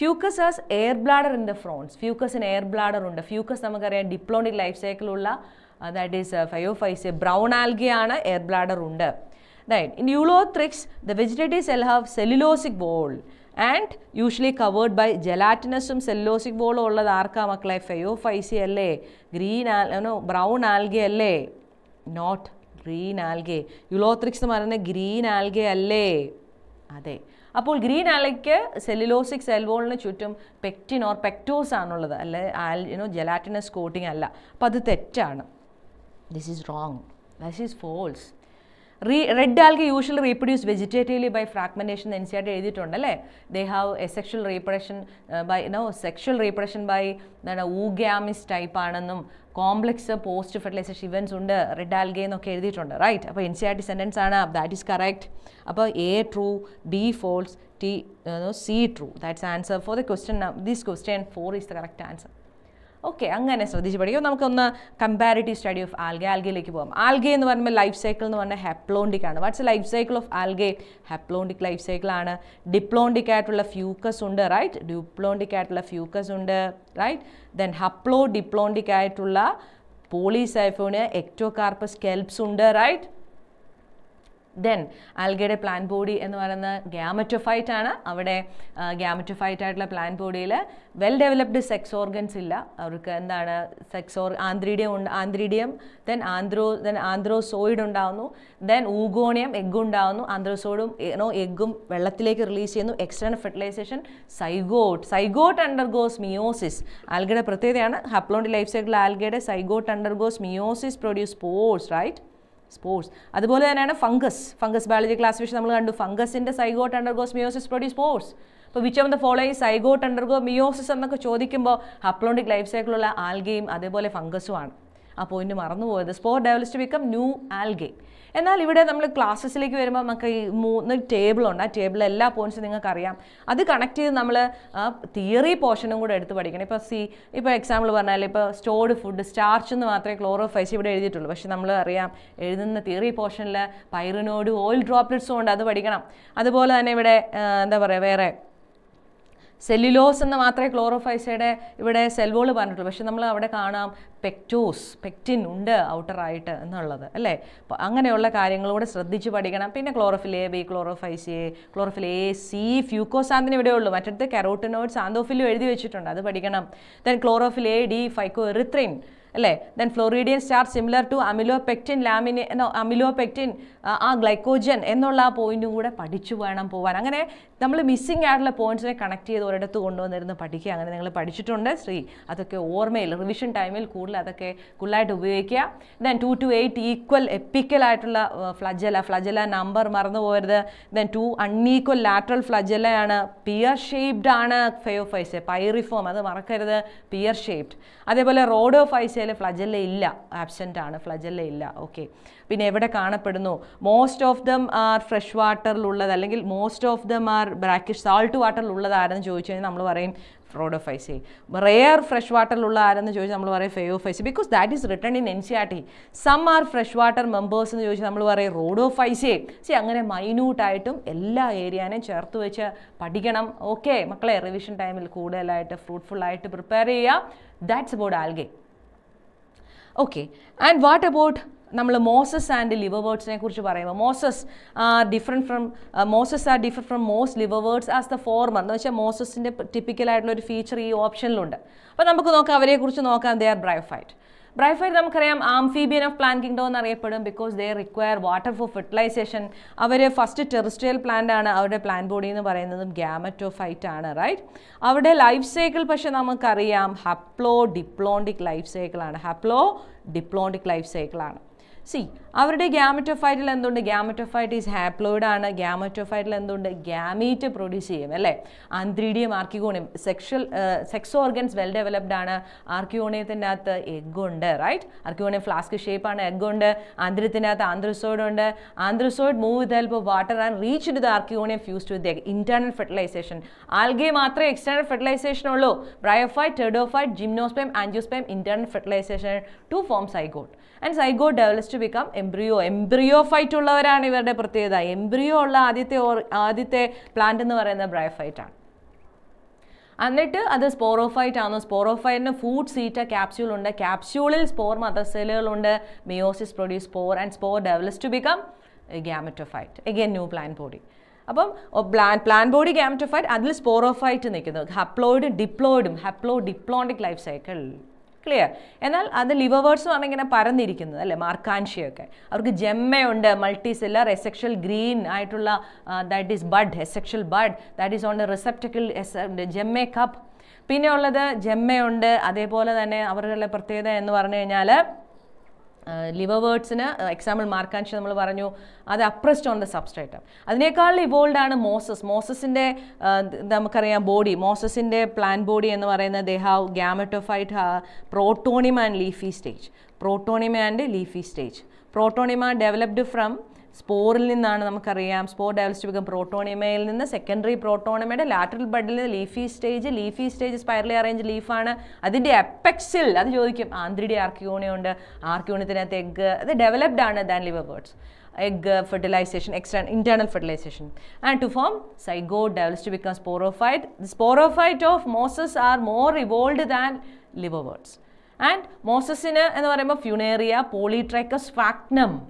Fucus has air bladder in the fronds. ഫ്യൂക്കസിന് എയർ ബ്ലാഡർ ഉണ്ട്. ഫ്യൂക്കസ് നമുക്കറിയാം ഡിപ്ലോണ്ടിക് ലൈഫ് സൈക്കിളുള്ള, ദാറ്റ് ഈസ് ഫയോഫൈസ്, ബ്രൗൺ ആൽഗയാണ്, എയർ ബ്ലാഡർ ഉണ്ട്. Right. In Eulothrix, the vegetative cell have cellulosic wall and usually covered by gelatinous cellulosic wall ഉള്ളത് ആർക്കാ മക്കളെ? ഫയോഫൈസി അല്ലേ? ബ്രൗൺ ആൽഗെ അല്ലേ? Not green algae. യുലോത്രിക്സ് എന്ന് പറയുന്നത് ഗ്രീൻ ആൽഗെ അല്ലേ? അതെ. അപ്പോൾ ഗ്രീൻ ആൽഗയ്ക്ക് സെല്ലുലോസിക് സെൽ വോളിന് ചുറ്റും പെക്റ്റിൻ ഓർ പെക്ടോസ് ആണുള്ളത്, അല്ലെ ജെലാറ്റിനസ് കോട്ടിംഗ് അല്ല. അപ്പോൾ അത് തെറ്റാണ്. This is wrong. This is false. Red algae usually reproduce vegetatively by fragmentation എൻസിയായിട്ട് എഴുതിയിട്ടുണ്ട് അല്ലേ? They have sexual reproduction by എന്താണ് ഊഗ്യാമിസ് ടൈപ്പ് ആണെന്നും കോംപ്ലക്സ് പോസ്റ്റ് ഫെർട്ടിലൈസേഷൻ ഇവൻസ് ഉണ്ട് റെഡ് ആൽഗെ എന്നൊക്കെ എഴുതിയിട്ടുണ്ട്, റൈറ്റ്? അപ്പോൾ NCERT സെൻറ്റൻസ് ആണ്, ദാറ്റ് ഈസ് കറക്റ്റ്. അപ്പോൾ A true, B false, C true. That's answer for the question. This question 4 is the correct answer. Okay, അങ്ങനെ ശ്രദ്ധിച്ച് പഠിക്കും. നമുക്കൊന്ന് കമ്പാരിറ്റീവ് സ്റ്റഡി ഓഫ് ആൽഗെ. ആൽഗയിലേക്ക് പോകാം. ആൽഗെ എന്ന് പറയുമ്പോൾ ലൈഫ് സൈക്കിൾ എന്ന് പറഞ്ഞാൽ ഹെപ്ലോണ്ടിക് ആണ്. What's life cycle of algae? Haplontic life cycle ആണ്. ഡിപ്ലോണ്ടിക് ആയിട്ടുള്ള ഫ്യൂക്കസ് ഉണ്ട്, റൈറ്റ്? ഡിപ്ലോണ്ടിക് ആയിട്ടുള്ള ഫ്യൂക്കസ് ഉണ്ട്, റൈറ്റ്? ദെൻ ഹപ്ലോ ഡിപ്ലോണ്ടിക് ആയിട്ടുള്ള പോളിസൈഫോണിയ, എക്ടോകാർപ്പസ്, കെൽപ്സ് ഉണ്ട്, റൈറ്റ്? ദെൻ ആൽഗയുടെ പ്ലാന്റ് ബോഡി എന്ന് പറയുന്നത് ഗ്യാമറ്റോഫൈറ്റ് ആണ്. അവിടെ ഗ്യാമറ്റോഫൈറ്റ് ആയിട്ടുള്ള പ്ലാന്റ് ബോഡിയിൽ വെൽ ഡെവലപ്ഡ് സെക്സ് ഓർഗൻസ് ഇല്ല. അവർക്ക് എന്താണ് ആന്ത്രീഡിയം ദെൻ ആന്ത്രോസോയിഡ് ഉണ്ടാവുന്നു, ദെൻ ഊഗോണിയം എഗ് ഉണ്ടാവുന്നു, ആന്ത്രോസോയിഡും എഗ്ഗും വെള്ളത്തിലേക്ക് റിലീസ് ചെയ്യുന്നു, external fertilization, zygote undergoes meiosis. ആൽഗയുടെ പ്രത്യേകതയാണ് ഹാപ്ലോയിഡ് ലൈഫ് സൈക്കിൾ ആൽഗയുടെ zygote undergoes meiosis produce spores, right, spores. അതുപോലെ തന്നെയാണ് ഫംഗസ് ബയോളജി ക്ലാസിഫിക്കേഷൻ നമ്മൾ കണ്ടു. ഫംഗസിൻ്റെ zygote undergoes meiosis produce spores. അപ്പോൾ which of the following zygote undergo meiosis എന്നൊക്കെ ചോദിക്കുമ്പോൾ ഹാപ്ലോയിഡ് ലൈഫ് സൈക്കിളുള്ള ആൽഗയും അതേപോലെ ഫംഗസുമാണ്. ആ പോയിന്റ് മറന്നുപോയത്. Spore develops to become new algae. എന്നാൽ ഇവിടെ നമ്മൾ ക്ലാസ്സസിലേക്ക് വരുമ്പോൾ നമുക്ക് ഈ 3 ടേബിളുണ്ട്. ആ ടേബിളിൽ എല്ലാ പോയിന്റ്സും നിങ്ങൾക്ക് അറിയാം. അത് കണക്ട് ചെയ്ത് നമ്മൾ തിയറി പോർഷനും കൂടെ എടുത്ത് പഠിക്കണം. ഇപ്പോൾ എക്സാമ്പിൾ പറഞ്ഞാൽ ഇപ്പോൾ സ്റ്റോർഡ് ഫുഡ് സ്റ്റാർച്ച് എന്ന് മാത്രമേ ക്ലോറോഫൈസ് ഇവിടെ എഴുതിയിട്ടുള്ളൂ. പക്ഷേ നമ്മൾ അറിയാം എഴുതുന്ന തിയറി പോർഷനിൽ പൈറിനോഡ് ഓയിൽ ഡ്രോപ്ലെറ്റ്സും ഉണ്ട്, അത് പഠിക്കണം. അതുപോലെ തന്നെ ഇവിടെ എന്താ പറയുക, വേറെ സെല്ലുലോസ് എന്ന് മാത്രമേ ക്ലോറോഫൈസയുടെ ഇവിടെ സെൽവോൾ പറഞ്ഞിട്ടുള്ളൂ. പക്ഷെ നമ്മൾ അവിടെ കാണാം പെക്റ്റിൻ ഉണ്ട് ഔട്ടറായിട്ട് എന്നുള്ളത്, അല്ലേ? അപ്പോൾ അങ്ങനെയുള്ള കാര്യങ്ങളൂടെ ശ്രദ്ധിച്ച് പഠിക്കണം. പിന്നെ chlorophyll a, b, chlorophyceae, chlorophyll a, c, fucoxanthin ഇവിടെ ഉള്ളൂ. മറ്റടുത്ത് കെറോട്ടിനോയിഡ്സ് ആന്തോഫിലും എഴുതി വെച്ചിട്ടുണ്ട്, അത് പഠിക്കണം. Then chlorophyll a, d, phycoerythrin, അല്ലേ? Then floridean starch similar to amylopectin ആ ഗ്ലൈക്കോജൻ എന്നുള്ള ആ പോയിന്റും കൂടെ പഠിച്ചു വേണം പോകാൻ. അങ്ങനെ നമ്മൾ മിസ്സിംഗ് ആയിട്ടുള്ള പോയിന്റ്സിനെ കണക്ട് ചെയ്ത് ഒരിടത്ത് കൊണ്ടുവന്നിരുന്ന് പഠിക്കുക. അങ്ങനെ നിങ്ങൾ പഠിച്ചിട്ടുണ്ട് അതൊക്കെ ഓർമ്മയിൽ റിവിഷൻ ടൈമിൽ കൂടുതൽ അതൊക്കെ കൂടുതലായിട്ട് ഉപയോഗിക്കുക. ദെൻ 2 to 8 ഈക്വൽ എപ്പിക്കൽ ആയിട്ടുള്ള ഫ്ലജല നമ്പർ മറന്നു പോകരുത്. ദെൻ 2 അൺഈക്വൽ ലാറ്ററൽ ഫ്ലജലയാണ്. പിയർ ഷേപ്ഡ് ആണ് ഫെയോഫൈസെ, പൈറിഫോം അത് മറക്കരുത്, പിയർ ഷേപ്ഡ്. അതേപോലെ റോഡോഫൈസയിൽ ഫ്ലജല്ല ഇല്ല, ആബ്സെൻ്റ് ആണ്, ഫ്ലജല്ല ഇല്ല. ഓക്കെ, പിന്നെ എവിടെ കാണപ്പെടുന്നു? Most of them are fresh വാട്ടറിലുള്ളത്, അല്ലെങ്കിൽ most of them are brackish salt വാട്ടറിലുള്ളത് ആരെന്ന് ചോദിച്ചു കഴിഞ്ഞാൽ നമ്മൾ പറയും റോഡോഫൈസെ. റെയർ ഫ്രഷ് വാട്ടറിലുള്ള ആരെന്ന് ചോദിച്ചാൽ നമ്മൾ പറയും phaeophyceae, because that is written in NCERT. Some are fresh water members എന്ന് ചോദിച്ചാൽ നമ്മൾ പറയും റോഡോഫൈസെ. അങ്ങനെ മൈന്യൂട്ടായിട്ടും എല്ലാ ഏരിയാനെയും ചേർത്ത് വെച്ച് പഠിക്കണം. ഓക്കെ മക്കളെ, റിവിഷൻ ടൈമിൽ കൂടുതലായിട്ട് ഫ്രൂട്ട്ഫുള്ളായിട്ട് പ്രിപ്പയർ ചെയ്യുക. That's about algae. Okay, and what about നമ്മൾ മോസസ് ആൻഡ് ലിവർവേർഡ്സിനെ കുറിച്ച് പറയുമ്പോൾ mosses are different from most liverworts as the former എന്ന് വെച്ചാൽ മോസസിൻ്റെ ടിപ്പിക്കലായിട്ടുള്ള ഒരു ഫീച്ചർ ഈ ഓപ്ഷനിലുണ്ട്. അപ്പോൾ നമുക്ക് നോക്കാം, അവരെക്കുറിച്ച് നോക്കാം. They are bryophyte. നമുക്കറിയാം ആംഫീബിയൻ ഓഫ് പ്ലാന്റ് കിങ്ഡം എന്നറിയപ്പെടും, because they require water for fertilization. അവർ ഫസ്റ്റ് ടെറിസ്ട്രിയൽ പ്ലാന്റ് ആണ്. അവരുടെ പ്ലാന്റ് ബോഡി എന്ന് പറയുന്നതും ഗ്യാമറ്റോഫൈറ്റ് ആണ്, റൈറ്റ്? അവരുടെ ലൈഫ് സൈക്കിൾ പക്ഷെ നമുക്കറിയാം ഡിപ്ലോണ്ടിക് ലൈഫ് സൈക്കിൾ ആണ്. അവരുടെ ഗ്യാമറ്റോഫൈറ്റിൽ എന്തുണ്ട്? ഗ്യാമറ്റോഫൈറ്റ് ഈസ് ഹാപ്ലോയിഡ് ആണ്. ഗ്യാമറ്റോഫൈറ്റിൽ എന്തുണ്ട്? ഗ്യാമീറ്റ് പ്രൊഡ്യൂസ് ചെയ്യും, അല്ലേ? Antheridium, archegonium, sex organs well developed ആണ്. ആർക്കിഗോണിയത്തിൻ്റെ അകത്ത് എഗ് ഉണ്ട്, റൈറ്റ്? ആർക്കിഗോണിയം ഫ്ലാസ്ക് ഷേപ്പാണ്, എഗ് ഉണ്ട്. ആന്ത്രിയത്തിൻ്റെ അകത്ത് ആന്ത്രോസോയിഡ് ഉണ്ട്. Antherozoid move with help of water and reach to the archegonium fused with egg. Internal fertilization. Algae മാത്രമേ എക്സ്റ്റേണൽ ഫെർട്ടിലൈസേഷൻ ഉള്ളൂ. Bryophyte, pteridophyte, gymnosperm, angiosperm internal fertilization to form zygote. And zygote develops to become embryophyte ഉള്ളവരാണ് ഇവരുടെ പ്രത്യേകത. എംബ്രിയോ ഉള്ള ആദ്യത്തെ പ്ലാന്റ് എന്ന് പറയുന്നത് ബ്രയോഫൈറ്റ് ആണ്. എന്നിട്ട് അത് സ്പോറോഫൈറ്റ് ആണ്. സ്പോറോഫൈറ്റിന് ഫുഡ് സീറ്റ ക്യാപ്സ്യൂൾ ഉണ്ട്. ക്യാപ്സ്യൂളിൽ സ്പോർ മദർ സെല്ലുകളുണ്ട്. Meiosis produce spore and spore develops to become gametophyte. Again new plant body. അപ്പം പ്ലാന്റ് ബോഡി ഗ്യാമറ്റോഫൈറ്റ്, അതിൽ സ്പോറോഫൈറ്റ് നിൽക്കുന്നത്. ഹാപ്ലോയിഡും ഡിപ്ലോയിഡും ഡിപ്ലോണ്ടിക് ലൈഫ് സൈക്കിൾ. ക്ലിയർ? എന്നാൽ അത് ലിവർവേർഡ്സ് എന്ന് പറഞ്ഞാൽ ഇങ്ങനെ പരന്നിരിക്കുന്നത്, അല്ലേ? മാർക്കാൻഷിയൊക്കെ. അവർക്ക് ജെമ്മയുണ്ട്, മൾട്ടി സെല്ലർ എസെക്ഷൽ ഗ്രീൻ ആയിട്ടുള്ള that is bud, asexual bud that is on the receptacle gemma cup. പിന്നെ ഉള്ളത് ജെമ്മയുണ്ട്. അതേപോലെ തന്നെ അവരുടെ പ്രത്യേകത എന്ന് പറഞ്ഞു കഴിഞ്ഞാൽ ലിവർവേർഡ്സിന് എക്സാമ്പിൾ മാർക്കാൻഷി നമ്മൾ പറഞ്ഞു, അത് അപ്രസ്ഡ് ഓൺ ദ സബ്സ്ട്രേറ്റ്. അതിനേക്കാൾ ഇവോൾഡ് ആണ് മോസസിൻ്റെ നമുക്കറിയാം ബോഡി. മോസസിൻ്റെ പ്ലാന്റ് ബോഡി എന്ന് പറയുന്നത് they have gametophyte, protonema and leafy stage. Protonema developed from സ്പോറിൽ നിന്നാണ് നമുക്കറിയാം. സ്പോർ ഡെവലപ്സ് ടു ബിക്കം പ്രോട്ടോണിമയിൽ നിന്ന് സെക്കൻഡറി പ്രോട്ടോണിമയുടെ ലാറ്ററൽ ബഡിൽ നിന്ന് ലീഫി സ്റ്റേജ് സ്പൈറലി അറേഞ്ച് ലീഫാണ്. അതിൻ്റെ എപ്പെക്സിൽ അത് ചോദിക്കും ആന്ത്രിഡി ആർക്കിയോണിയം ഉണ്ട്. ആർക്കിയോണിയത്തിനകത്ത് എഗ്, അത് ഡെവലപ്ഡ് ആണ് than liverworts. egg fertilization, internal fertilization, and to form zygote develops to become sporophyte. The sporophyte of mosses are more evolved than liverworts. And mosses in a funaria, polytrichus sphagnum.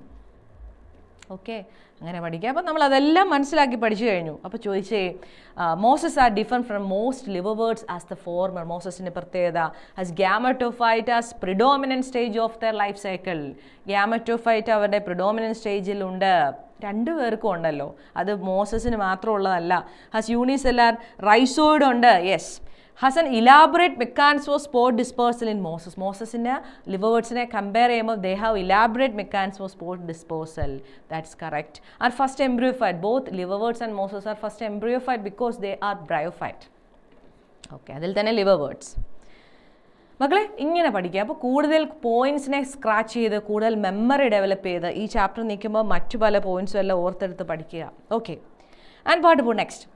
Okay, അങ്ങനെ പഠിക്കുക. അപ്പോൾ നമ്മൾ അതെല്ലാം മനസ്സിലാക്കി പഠിച്ചു കഴിഞ്ഞു. അപ്പോൾ ചോദിച്ചേ, mosses are different from most liverworts as the former. മോസസിൻ്റെ പ്രത്യേകത as gametophyte as predominant stage of their life cycle. Gametophyte അവരുടെ പ്രിഡോമിനൻറ്റ് സ്റ്റേജിലുണ്ട്. രണ്ടുപേർക്കും ഉണ്ടല്ലോ, അത് മോസസിന് മാത്രമുള്ളതല്ല. ഹാസ് യൂണിസെല്ലാർ റൈസോയിഡ് ഉണ്ട്, yes. Has an elaborate mechanism of spore dispersal in mosses. മോസസിൻ്റെ ലിവർവേർഡ്സിനെ കമ്പയർ ചെയ്യുമ്പോൾ they have elaborate mechanism of spore dispersal. That's correct. Are first embryophyte. Both liverworts and mosses are first എംബ്രിയോഫൈറ്റ് because they are bryophyte. Okay, അതിൽ തന്നെ ലിവർവേർഡ്സ്. മക്കളെ ഇങ്ങനെ പഠിക്കുക. അപ്പോൾ കൂടുതൽ പോയിൻറ്റ്സിനെ സ്ക്രാച്ച് ചെയ്ത് കൂടുതൽ മെമ്മറി ഡെവലപ്പ് ചെയ്ത് ഈ ചാപ്റ്റർ നിൽക്കുമ്പോൾ മറ്റു പല പോയിൻറ്റ്സും എല്ലാം ഓർത്തെടുത്ത് പഠിക്കുക. Okay, and what about next?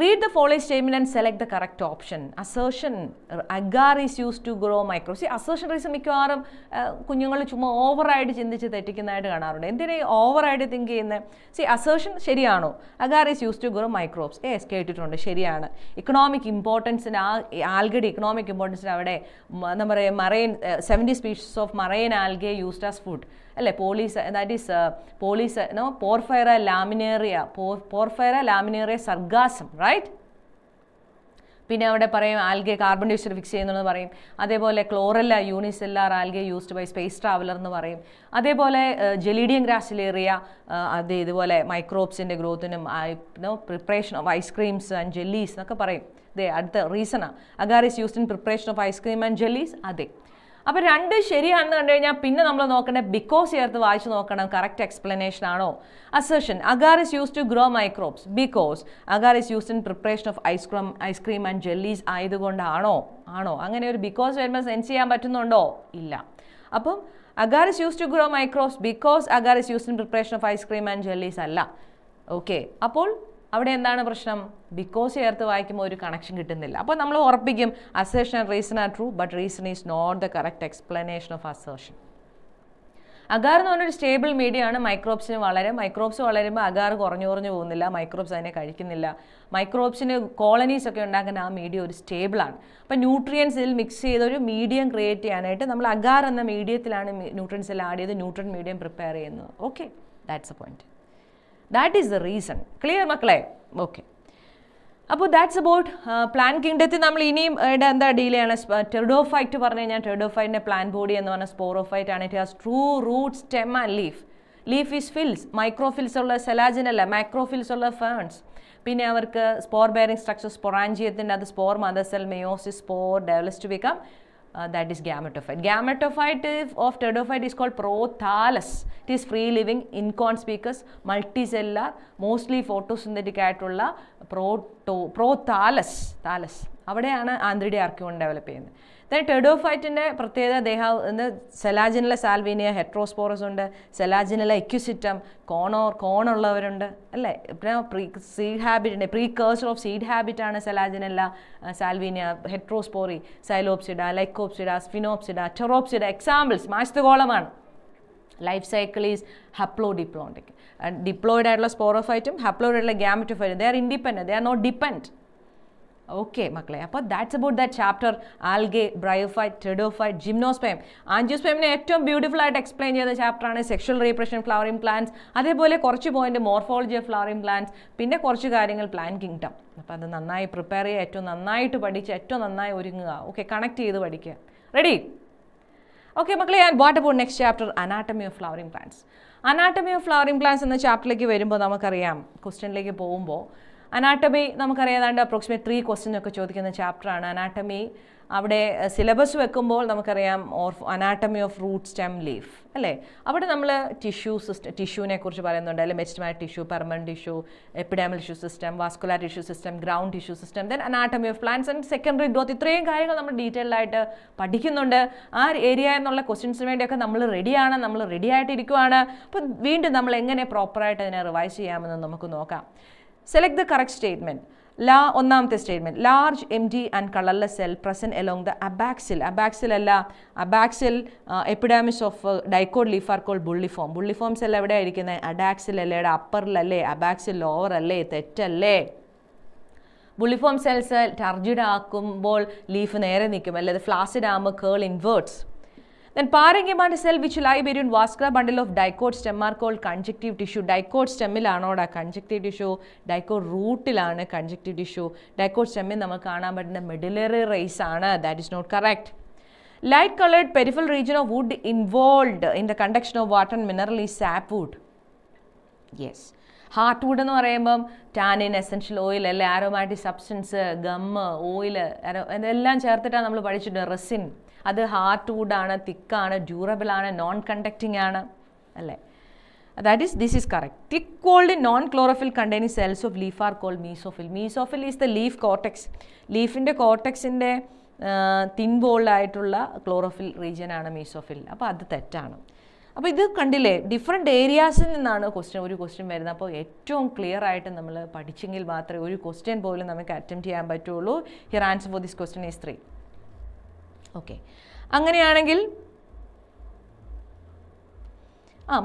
Read the following statement and select the correct option. Assertion, agar is used to grow microbes. See, assertion reason മിക്കവാറും കുഞ്ഞുങ്ങൾ ചുമ്മാ ഓവറായിട്ട് ചിന്തിച്ച് തെറ്റിക്കുന്നതായിട്ട് കാണാറുണ്ട്. എന്തിനാ ഈ ഓവറായിട്ട് തിങ്ക് ചെയ്യുന്നത്? സി, അസേർഷൻ ശരിയാണോ? Agar is use to grow microbes. കേട്ടിട്ടുണ്ട്, ശരിയാണ്. ഇക്കണോമിക് ഇമ്പോർട്ടൻസിന് ആൽഗഡി ഇക്കണോമിക് ഇമ്പോർട്ടൻസിന് അവിടെ എന്താ പറയുക, marine 70 species of marine algae used as food അല്ലേ. That is porphyra laminaria sargassum, right. പിന്നെ അവിടെ പറയും algae carbon dioxide fix ചെയ്യുന്നതെന്ന് പറയും. അതേപോലെ chlorella unicellular algae used by space traveller എന്ന് പറയും. അതേപോലെ ജെലീഡിയം ഗ്രാസിലേറിയ ഇതുപോലെ മൈക്രോബ്സിൻ്റെ ഗ്രോത്തിനും preparation of ice creams and jellies എന്നൊക്കെ പറയും. അടുത്ത റീസണാണ് agar is used in preparation of ice cream and jellies. അതെ. അപ്പോൾ രണ്ട് ശരിയാണെന്ന് കണ്ടു കഴിഞ്ഞാൽ പിന്നെ നമ്മൾ നോക്കേണ്ടത് ബിക്കോസ് ചേർത്ത് വായിച്ച് നോക്കണം, കറക്റ്റ് എക്സ്പ്ലനേഷൻ ആണോ. Assertion, agar is use to grow microbes because agar is used in preparation of ice cream and jellies ആയതുകൊണ്ടാണോ? അങ്ങനെ ഒരു ബിക്കോസ് വരുമ്പോൾ സെൻസ് ചെയ്യാൻ പറ്റുന്നുണ്ടോ? ഇല്ല. അപ്പം agar is use to grow microbes because agar is used in preparation of ice cream and jellies അല്ല. ഓക്കെ, അപ്പോൾ അവിടെ എന്താണ് പ്രശ്നം? ബിക്കോസ് ചേർത്ത് വായിക്കുമ്പോൾ ഒരു കണക്ഷൻ കിട്ടുന്നില്ല. അപ്പോൾ നമ്മൾ ഉറപ്പിക്കും assertion and reason are true, but reason is not the correct explanation of assertion. Agar എന്ന് പറഞ്ഞൊരു സ്റ്റേബിൾ മീഡിയമാണ്. മൈക്രോബ്സ് വളരുമ്പോൾ അഗാർ കുറഞ്ഞു പോകുന്നില്ല, മൈക്രോബ്സ് അതിനെ കഴിക്കുന്നില്ല. മൈക്രോബ്സിന് കോളനീസ് ഒക്കെ ഉണ്ടാക്കുന്ന ആ മീഡിയം ഒരു സ്റ്റേബിളാണ്. അപ്പോൾ ന്യൂട്രിയൻസ് ഇതിൽ മിക്സ് ചെയ്ത് ഒരു മീഡിയം ക്രിയേറ്റ് ചെയ്യാനായിട്ട് നമ്മൾ അഗാർ എന്ന മീഡിയത്തിലാണ് ന്യൂട്രിയൻസ് എല്ലാം ആഡ് ചെയ്ത് ന്യൂട്രൻ മീഡിയം പ്രിപ്പയർ ചെയ്യുന്നത്. Okay, that's A point. That is the reason. Clear മക്കളെ? ഓക്കെ, അപ്പോൾ ദാറ്റ്സ് അബൌട്ട് പ്ലാൻ കിങ്ഡത്തിൽ നമ്മൾ ഇനിയും എന്താ ഡീൽ ചെയ്യണം? ടെറിഡോഫൈറ്റ് പറഞ്ഞു കഴിഞ്ഞാൽ ടെറിഡോഫൈറ്റിൻ്റെ പ്ലാൻ ബോഡി എന്ന് പറഞ്ഞാൽ സ്പോറോഫൈറ്റ് ആണ്. It has true root, stem and leaf. Leaf is phylls, microphylls ഉള്ള സെലാജിനല്ല, മാക്രോഫിൽസ് ഉള്ള ഫേൺസ്. പിന്നെ അവർക്ക് സ്പോർ ബെയറിംഗ് സ്ട്രക്ചർ സ്പൊറാഞ്ചിയത്തിൻ്റെ അത് spore mother cell meiosis spore develops to become that is gametophyte. Gametophyte of pteridophyte is called prothallus. It is free living, inconspicuous, multicellular, mostly photosynthetic ആയിട്ടുള്ള പ്രോതാലസ്. അവിടെയാണ് ആന്ത്രിഡി ആർക്കിയോൺ ഡെവലപ്പ് ചെയ്യുന്നത്. ദെൻ ടെറിഡോഫൈറ്റിൻ്റെ പ്രത്യേകത ദേഹം സെലാജിനല സാൽവീനിയ ഹെട്രോസ്പോറസ് ഉണ്ട്, സെലാജിനല എക്യുസിറ്റം, കോണുള്ളവരുണ്ട് അല്ലേ. പിന്നെ സീഡ് ഹാബിറ്റ് ഉണ്ട്, പ്രീകേഴ്സർ ഓഫ് സീഡ് ഹാബിറ്റ് ആണ് selaginella salvinia, heterospory, psilopsida, lycopsida, sphenopsida, pteropsida examples. മാസ്തഗോളമാണ്. Life cycle is haplodiploidic. Diploid ആയിട്ടുള്ള സ്പോറോഫൈറ്റും ഹപ്ലോയിഡ് ആയിട്ടുള്ള ഗാമറ്റോഫൈറ്റും they are independent, they are not depend. Okay മക്കളെ, അപ്പോൾ that's about that chapter. Algae, bryophyte, pteridophyte, gymnosperm. ആൻജിയോസ്പെമിനെ ഏറ്റവും ബ്യൂട്ടിഫുൾ ആയിട്ട് എക്സ്പ്ലെയിൻ ചെയ്ത ചാപ്റ്ററാണ് സെക്ഷൽ റീപ്രഷൻ ഫ്ലവറിംഗ് പ്ലാന്റ്സ്. അതേപോലെ കുറച്ച് point morphology of flowering plants, പിന്നെ കുറച്ച് കാര്യങ്ങൾ പ്ലാൻ കിങ്ഡം. അപ്പോൾ അത് നന്നായി പ്രിപ്പയർ ചെയ്യുക, ഏറ്റവും നന്നായിട്ട് പഠിച്ച് ഏറ്റവും നന്നായി ഒരുങ്ങുക. ഓക്കെ, കണക്ട് ചെയ്ത് പഠിക്കുക. റെഡി? ഓക്കെ മക്കളെ, and what about next chapter? Anatomy of flowering plants. Anatomy of flowering plants എന്ന ചാപ്റ്ററിലേക്ക് വരുമ്പോൾ നമുക്കറിയാം, ക്വസ്റ്റ്യനിലേക്ക് പോകുമ്പോൾ അനാട്ടമി നമുക്കറിയാതാണ്ട് അപ്രോക്സിമേറ്റ് 3 ക്വസ്റ്റ്യൻ ഒക്കെ ചോദിക്കുന്ന ചാപ്റ്ററാണ് അനാട്ടമി. അവിടെ സിലബസ് വെക്കുമ്പോൾ നമുക്കറിയാം anatomy of root, stem, leaf അല്ലേ. അവിടെ നമ്മൾ ടിഷ്യൂനെ കുറിച്ച് പറയുന്നുണ്ട് അല്ലെ. Meristematic tissue, permanent tissue, epidermal tissue system, vascular tissue system, ground tissue system, then anatomy of plants and secondary growth. ഇത്രയും കാര്യങ്ങൾ നമ്മൾ ഡീറ്റെയിൽഡ് ആയിട്ട് പഠിക്കുന്നുണ്ട്. ആ ഏരിയ എന്നുള്ള ക്വസ്റ്റ്യൻസിന് വേണ്ടിയൊക്കെ നമ്മൾ റെഡിയാണ്, നമ്മൾ റെഡി ആയിട്ടിരിക്കുവാണ്. അപ്പോൾ വീണ്ടും നമ്മൾ എങ്ങനെ പ്രോപ്പറായിട്ട് അതിനെ റിവൈസ് ചെയ്യാമെന്ന് നമുക്ക് നോക്കാം. Select the correct statement. ഒന്നാമത്തെ statement, large empty and colorless cell present along the abaxil. abaxil അല്ല, abaxil epidermis of dicot leaf are called bulliform. Bulliform cell എവിടെയാണ് ഇരിക്കുന്നത്? അഡാക്സിൽ അല്ലേ, അപ്പറിലല്ലേ, അബാക്സിൽ ലോവർ അല്ലേ? തെറ്റല്ലേ. ബുള്ളിഫോം സെൽസ് ടർജിഡ് ആക്കുമ്പോൾ ലീഫ് നേരെ നിൽക്കും അല്ലേ, ഫ്ലാസിഡ് ആകുമ്പോൾ കേൾ inwards. Then parenchyma cell which lie between vascular bundle of dicot stem are called conjunctive tissue. Dicot stemമിലാണോടാ conjunctive tissue, dicot rootലാണ് conjunctive tissue. Dicot stemമിൽ നമുക്ക് കാണാൻ പറ്റുന്ന medullary rays ആണ്. That is not correct. Light colored peripheral region of wood involved in the conduction of water and mineral is sapwood. Yes. Heart would എന്ന് പറയുമ്പം ടാനിൻ, എസെൻഷ്യൽ ഓയിൽ, അല്ലെ ആരോമാറ്റിക് സബ്സ്റ്റൻസ്, ഗമ്മ്, ഓയിൽ, ഇതെല്ലാം ചേർത്തിട്ടാണ് നമ്മൾ പഠിച്ചിട്ടുണ്ട്. റെസിൻ, അത് ഹാർട്ട് വുഡാണ്, തിക്കാണ്, ഡ്യൂറബിൾ ആണ്, നോൺ കണ്ടക്റ്റിംഗ് ആണ്, അല്ലേ? That is, this is correct. Thick walled non-chlorophyll containing cells of leaf are called mesophyll. Mesophyll is the leaf cortex. ലീഫിൻ്റെ കോർട്ടെക്സിൻ്റെ തിൻ വോൾഡ് ആയിട്ടുള്ള ക്ലോറോഫിൽ റീജിയൻ ആണ് മീസോഫിൽ. അപ്പോൾ അത് തെറ്റാണ്. അപ്പോൾ ഇത് കണ്ടില്ലേ, ഡിഫറെൻറ്റ് ഏരിയാസിൽ നിന്നാണ് ഒരു ക്വസ്റ്റ്യൻ വരുന്നത്. അപ്പോൾ ഏറ്റവും ക്ലിയർ ആയിട്ട് നമ്മൾ പഠിച്ചെങ്കിൽ മാത്രമേ ഒരു ക്വസ്റ്റ്യൻ പോലും നമുക്ക് അറ്റംപ്റ്റ് ചെയ്യാൻ പറ്റുള്ളൂ. Here answer for this question is 3. Okay, അങ്ങനെയാണെങ്കിൽ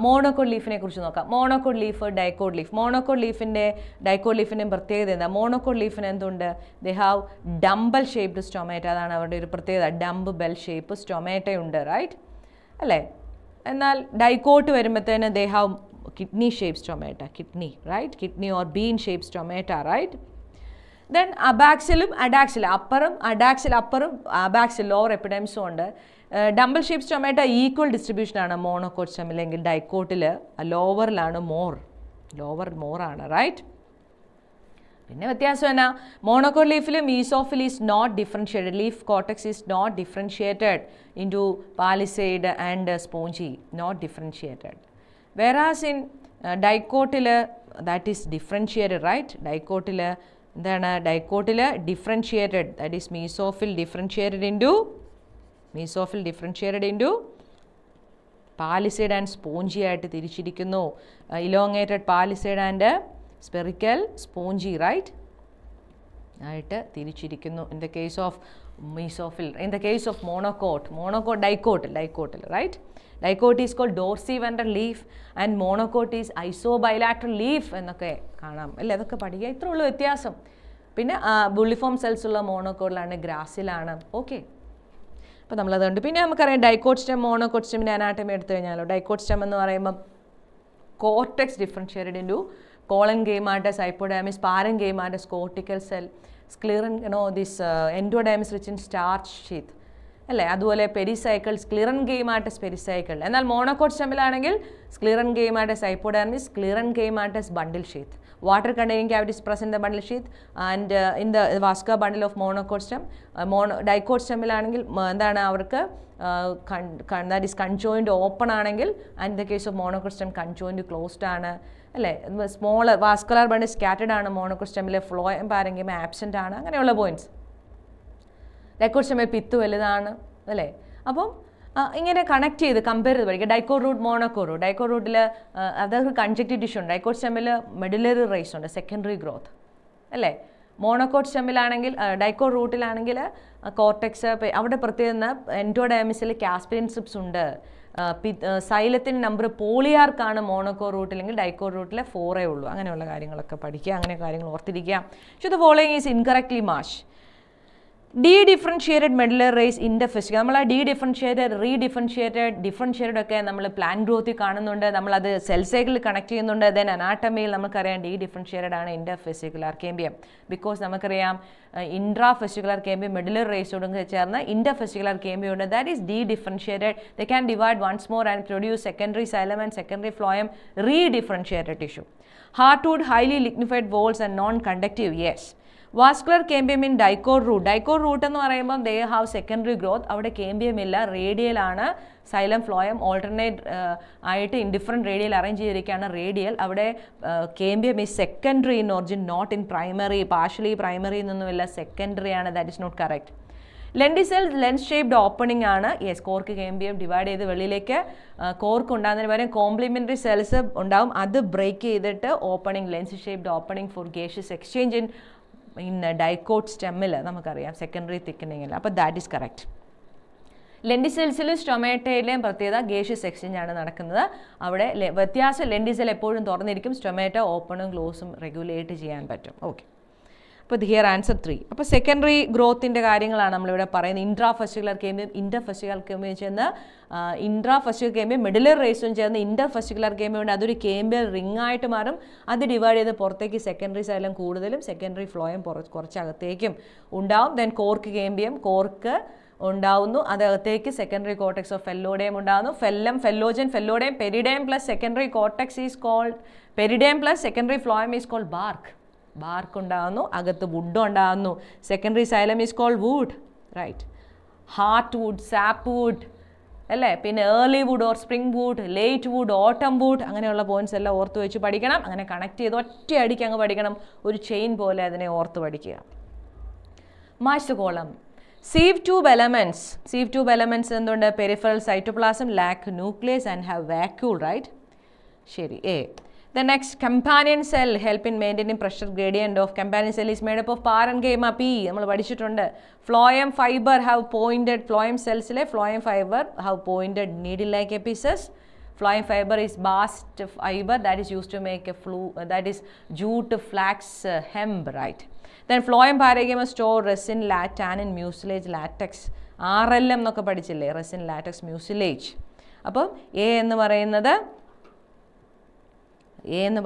മോണോക്കോട്ട് ലീഫിനെ കുറിച്ച് നോക്കാം. Monocot leaf, dicot leaf. Monocot ലീഫിൻ്റെ ഡൈക്കോട്ട് ലീഫിൻ്റെയും പ്രത്യേകത എന്താ? മോണോക്കോട്ട് ലീഫിന് എന്തുണ്ട്? They have dumbbell shaped stomata. അതാണ് അവരുടെ ഒരു പ്രത്യേകത. ഡംബ് ബെൽ ഷേപ്പ് സ്റ്റൊമേറ്റയുണ്ട്, റൈറ്റ് അല്ലേ? എന്നാൽ ഡൈക്കോട്ട് വരുമ്പോഴത്തേന് they have kidney shape stomata. Kidney, right? Kidney or bean shape stomata, right? Then അബാക്സിലും അഡാക്സിലും, അപ്പറും അബാക്സിൽ ലോവർ എപ്പിഡെമിസും ഉണ്ട്. ഡംബിൾ ഷേപ്പ് സ്റ്റൊമേറ്റ ഈക്വൽ ഡിസ്ട്രിബ്യൂഷനാണ് മോണോക്കോട്ട് സ്റ്റെമ്മിലെങ്കിൽ ഡൈക്കോട്ടിൽ ലോവറിലാണ് മോറാണ്, റൈറ്റ്? പിന്നെ വ്യത്യാസം എന്നാ? മോണോക്കോട്ട് ലീഫിൽ mesophyll is not differentiated. Leaf cortex is not differentiated into palisade and spongy, not differentiated. Whereas in ഡൈക്കോട്ടിൽ ദാറ്റ് ഈസ് ഡിഫറൻഷിയേറ്റഡ്, റൈറ്റ്? ഡൈക്കോട്ടിൽ എന്താണ്? ഡൈക്കോട്ടിൽ differentiated, that is mesophyll differentiated into palisade and spongy ആയിട്ട് തിരിച്ചിരിക്കുന്നു. Elongated palisade and spherical spongy, right ആയിട്ട് തിരിച്ചിരിക്കുന്നു. In the case of mesophyll. In the case of ഡൈക്കോട്ടിൽ, right? Dicot is called dorsiventral leaf and monocot is isobilateral leaf എന്നൊക്കെ കാണാം, അല്ലേ? അതൊക്കെ പഠിക്കുക. ഇത്രേ ഉള്ളൂ വ്യത്യാസം. പിന്നെ ബുള്ളിഫോം സെൽസ് ഉള്ള മോണോക്കോട്ടിലാണ്, ഗ്രാസിലാണ്. ഓക്കെ, അപ്പോൾ നമ്മളതുകൊണ്ട് പിന്നെ നമുക്കറിയാം ഡൈക്കോട്ട് സ്റ്റെം, മോണോക്കോട്ട് സ്റ്റെമ്മിൻ്റെ അനാട്ടമി എടുത്തു കഴിഞ്ഞാലോ, ഡൈക്കോട്ട് സ്റ്റെം എന്ന് പറയുമ്പം cortex differentiated into colongamatous, hypodermis, parenchymatous, cortical cell, scleron, this endodermis rich in starch sheath, അല്ലേ? അതുപോലെ പെരിസൈക്കിൾ, സ്ക്ലിറൻഗെയ്മാറ്റസ് പെരിസൈക്കിൾ. എന്നാൽ മോണോക്കോട്ട് സ്റ്റെമ്മിലാണെങ്കിൽ sclerenchymatous hypodermis, sclerenchymatous bundle sheath. Water containing cavities present in the bundle sheath and in the vascular bundle of monocote stem. Dicot സ്റ്റെമ്മിലാണെങ്കിൽ എന്താണ്? അവർക്ക് ദാറ്റ് ഈസ് കൺജോയിൻറ്റ് ഓപ്പൺ ആണെങ്കിൽ, and in the case of monocot stem conjoint closed ആണ്, അല്ലേ? സ്മോൾ വാസ്കുലർ ബണ്ടിൽ സ്കാറ്റേഡ് ആണ്. മോണോക്കോട്ട് സ്റ്റെമ്മിലെ ഫ്ലോയം പാരെങ്കിമ ആബ്സെൻ്റ് ആണ്. അങ്ങനെയുള്ള പോയിന്റ്സ്. ഡൈക്കോട്ട് സ്റ്റെമ്മിൽ പിത്ത് വലുതാണ്, അല്ലേ? അപ്പം ഇങ്ങനെ കണക്ട് ചെയ്ത് കമ്പയർ ചെയ്ത് പഠിക്കുക. Dicot root, monocot root. Dicot റൂട്ടിൽ അതായത് കൺജക്റ്റീവ് ടിഷ്യൂ ഉണ്ട്. ഡൈക്കോട്ട് സ്റ്റെമ്മിൽ മെഡുലറി റേസ് ഉണ്ട്, സെക്കൻഡറി ഗ്രോത്ത്, അല്ലേ? മോണോക്കോട്ട് സ്റ്റെമ്മിലാണെങ്കിൽ, ഡൈക്കോട്ട് റൂട്ടിലാണെങ്കിൽ കോർട്ടെക്സ്, അവിടെ പ്രത്യേകം എൻഡോഡെർമിസിൽ കാസ്പിരിൻ സ്ട്രിപ്സ് ഉണ്ട്. സൈലത്തിൻ്റെ നമ്പർ പോളിയാർക്കാണ് മോണോക്കോ റൂട്ടിലെങ്കിൽ ഡൈക്കോട്ട് റൂട്ടിൽ 4 ഉള്ളൂ. അങ്ങനെയുള്ള കാര്യങ്ങളൊക്കെ പഠിക്കുക, അങ്ങനെ കാര്യങ്ങൾ ഓർത്തിരിക്കുക. So the following is incorrectly മാഷ്. ഡീഡിഫറൻഷിയേറ്റഡ് മെഡുലറി റേസ് ഇൻഡർഫെസിക. നമ്മൾ ആ ഡീഡിഫറൻഷിയേറ്റഡ്, ഡിഫറൻഷിയേറ്റഡ് ഒക്കെ നമ്മൾ പ്ലാൻ ഗ്രോത്തിൽ കാണുന്നുണ്ട്. നമ്മളത് സെൽ സൈക്കിളിൽ കണക്ട് ചെയ്യുന്നുണ്ട്. ദെൻ അനാട്ടമിയിൽ നമുക്കറിയാം ഡീഡിഫറൻഷിയേറ്റഡ് ആണ് ഇൻഡർഫെസിക്കുലർ കേമ്പിയം. ബിക്കോസ് നമുക്കറിയാം ഇൻട്രാഫെസിക്കുലർ കേമ്പിയം മെഡുലറി റേസോടും ചേർന്ന് ഇൻഡർഫെസിക്കുലർ കേമ്പിയം ഉണ്ട്. That is dedifferentiated. They can divide once more and produce secondary xylem and secondary phloem redifferentiated tissue. Heartwood highly lignified walls and non conductive. Yes. Vascular cambium in dicot root. Dicot root എന്ന് പറയുമ്പോൾ ദേ ഹാവ് സെക്കൻഡറി ഗ്രോത്ത്. അവിടെ കേമ്പിയം ഇല്ല, റേഡിയലാണ്. സൈലം ഫ്ലോയം ഓൾട്ടർനേറ്റ് ആയിട്ട് ഇൻ ഡിഫറെൻറ്റ് റേഡിയൽ അറേഞ്ച് ചെയ്തിരിക്കുകയാണ്. റേഡിയൽ അവിടെ cambium is secondary in origin, not in primary. Partially primary എന്നൊന്നുമില്ല, സെക്കൻഡറി ആണ്. That is not correct. Lenticel lens shaped opening ആണ്. യെസ്, കോർക്ക് കേമ്പിയം ഡിവൈഡ് ചെയ്ത് വെളിയിലേക്ക് കോർക്ക് ഉണ്ടാകുന്നതിന് പകരം കോംപ്ലിമെൻ്ററി സെൽസ് ഉണ്ടാവും. അത് ബ്രേക്ക് ചെയ്തിട്ട് opening, lens shaped opening for gaseous exchange in dicot സ്റ്റെമ്മിൽ നമുക്കറിയാം സെക്കൻഡറി തിക്കനിങ്ങിൽ. അപ്പോൾ ദാറ്റ് ഈസ് കറക്റ്റ്. ലെൻഡിസെൽസിലും സ്റ്റൊമേറ്റയിലെയും പ്രത്യേകത ഗേഷ്യസ് എക്സ്ചേഞ്ച് ആണ് നടക്കുന്നത്. അവിടെ വ്യത്യാസം, ലെൻഡിസെൽ എപ്പോഴും തുറന്നിരിക്കും, സ്റ്റൊമേറ്റ ഓപ്പണും ക്ലോസും റെഗുലേറ്റ് ചെയ്യാൻ പറ്റും. ഓക്കെ, അപ്പോൾ ഹിയർ ആൻസർ 3. അപ്പോൾ സെക്കൻഡറി ഗ്രോത്തിൻ്റെ കാര്യങ്ങളാണ് നമ്മളിവിടെ പറയുന്നത്. ഇൻട്രാ ഫെസ്റ്റിക്കുലർ കേമിയും ഇൻ്റർ ഫെസ്റ്റിക്കുലർ കേമിയും ചേർന്ന് ഇൻട്രാ ഫെസ്റ്റിക്കുലർ കേമിയും മിഡിലർ റേസും ചേർന്ന് ഇൻ്റർ ഫെസ്റ്റിക്കുലർ കേമിയും ഉണ്ട്. അതൊരു കേമ്പിയൽ റിംഗ് ആയിട്ട് മാറും. അത് ഡിവൈഡ് ചെയ്ത് പുറത്തേക്ക് സെക്കൻഡറി സൈലം കൂടുതലും സെക്കൻഡറി ഫ്ലോയും കുറച്ചകത്തേക്കും ഉണ്ടാവും. ദെൻ കോർക്ക് കേമ്പിയം കോർക്ക് ഉണ്ടാവുന്നു, അതകത്തേക്ക് സെക്കൻഡറി കോർട്ടെക്സ് ഓഫ് ഫെല്ലോഡയം ഉണ്ടാകുന്നു. Phellem phellogen phelloderm periderm plus secondary cortex is called periderm plus secondary phloem is called bark ഉണ്ടാകുന്നു. അകത്ത് വുഡ് ഉണ്ടാകുന്നു. Secondary xylem is called wood, right. Heart wood, sap wood അല്ലേ, പിന്നെ early wood or spring wood, late wood, autumn wood, അങ്ങനെയുള്ള പോയിന്റ്സ് എല്ലാം ഓർത്ത് വെച്ച് പഠിക്കണം. അങ്ങനെ കണക്ട് ചെയ്ത് ഒറ്റയടിക്ക് അങ്ങ് പഠിക്കണം. ഒരു ചെയിൻ പോലെ അതിനെ ഓർത്ത് പഠിക്കുക. Match the column. Sieve tube elements എന്തുണ്ട്? Peripheral cytoplasm, lack nucleus and have vacuole, right? ശരി. A. The next, companion cell help in maintaining pressure gradient of companion cell is made up of parenchyma, P. നമ്മൾ പഠിച്ചിട്ടുണ്ട്. Phloem fiber have pointed, phloem cellsലെ phloem fiber have pointed needle like apices. Phloem fiber is bast fiber that is used to make a that is jute flax hemp, right? Then phloem parenchyma store resin, tannin, mucilage, latex. RLM എന്നൊക്കെ പഠിച്ചില്ലേ? resin, latex, mucilage. അപ്പം A എന്ന്